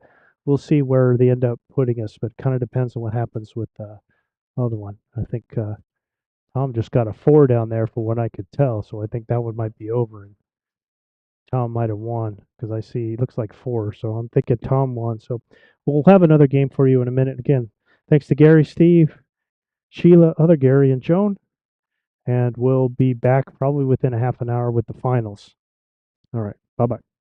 we'll see where they end up putting us. But kind of depends on what happens with the other one. I think Tom just got a 4 down there for what I could tell, so I think that one might be over, and Tom might have won because I see it looks like 4, so I'm thinking Tom won. So we'll have another game for you in a minute. Again, thanks to Gary, Steve, Sheila, other Gary, and Joan, and we'll be back probably within a half an hour with the finals. All right, bye bye.